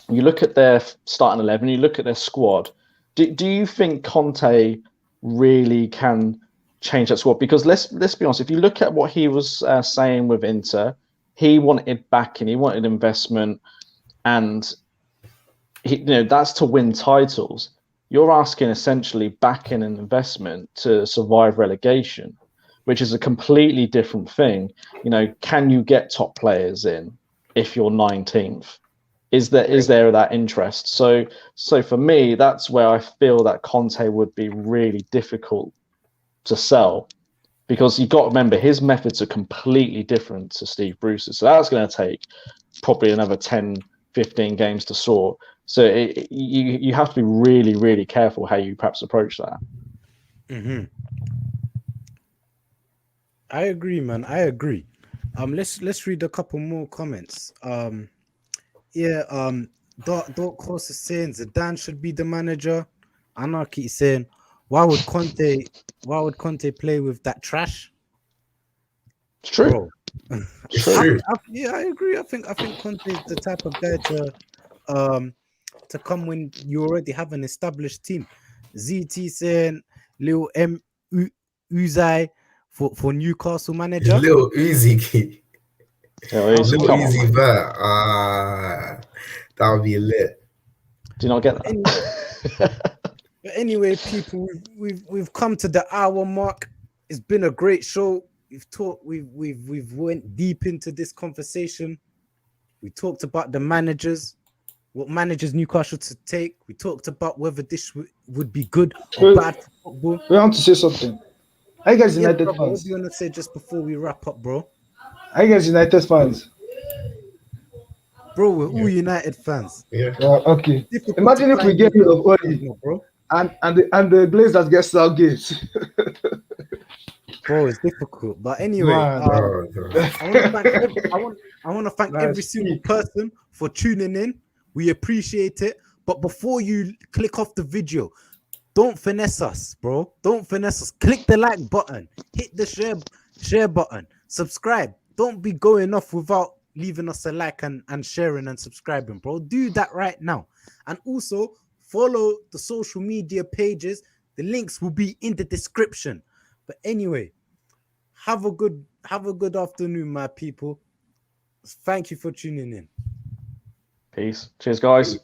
Speaker 2: You look at their starting 11, you look at their squad. Do you think Conte really can change that squad? Because let's be honest, if you look at what he was saying with Inter, he wanted backing, he wanted investment, and that's to win titles. You're asking essentially backing and investment to survive relegation, which is a completely different thing. Can you get top players in if you're 19th? Is there that interest? So for me, that's where I feel that Conte would be really difficult to sell, because you've got to remember his methods are completely different to Steve Bruce's. So that's going to take probably another 10, 15 games to sort. So you have to be really, really careful how you perhaps approach that.
Speaker 1: Mm-hmm. I agree, man. I agree. Let's read a couple more comments. Dark Horse is saying Zidane should be the manager. Anarchy is saying, why would Conte play with that trash?
Speaker 2: It's true.
Speaker 1: Bro.
Speaker 3: It's true.
Speaker 1: I agree. I think Conte is the type of guy to come when you already have an established team. ZT saying Lil M Uzai for Newcastle manager.
Speaker 3: Little Uzi. Little Uzi Vert. That would be lit.
Speaker 2: Do you not get that?
Speaker 1: But anyway, people, we've come to the hour mark. It's been a great show. We've went deep into this conversation. We talked about the managers, what managers Newcastle to take. We talked about whether this would be good or bad for football.
Speaker 5: We want to say something. Are you guys United fans?
Speaker 1: What do you want to say just before we wrap up, bro?
Speaker 5: Are you guys United fans?
Speaker 1: Bro, we're all United fans.
Speaker 3: Yeah.
Speaker 5: Okay. Imagine if we get rid of Oli, bro, and the Glazers get Southgate.
Speaker 1: Bro, it's difficult. But anyway, I want to thank every single person for tuning in. We appreciate it. But before you click off the video, don't finesse us, bro. Don't finesse us. Click the like button. Hit the share button. Subscribe. Don't be going off without leaving us a like and sharing and subscribing, bro. Do that right now. And also follow the social media pages. The links will be in the description. But anyway, have a good afternoon, my people. Thank you for tuning in.
Speaker 2: Peace. Cheers, guys.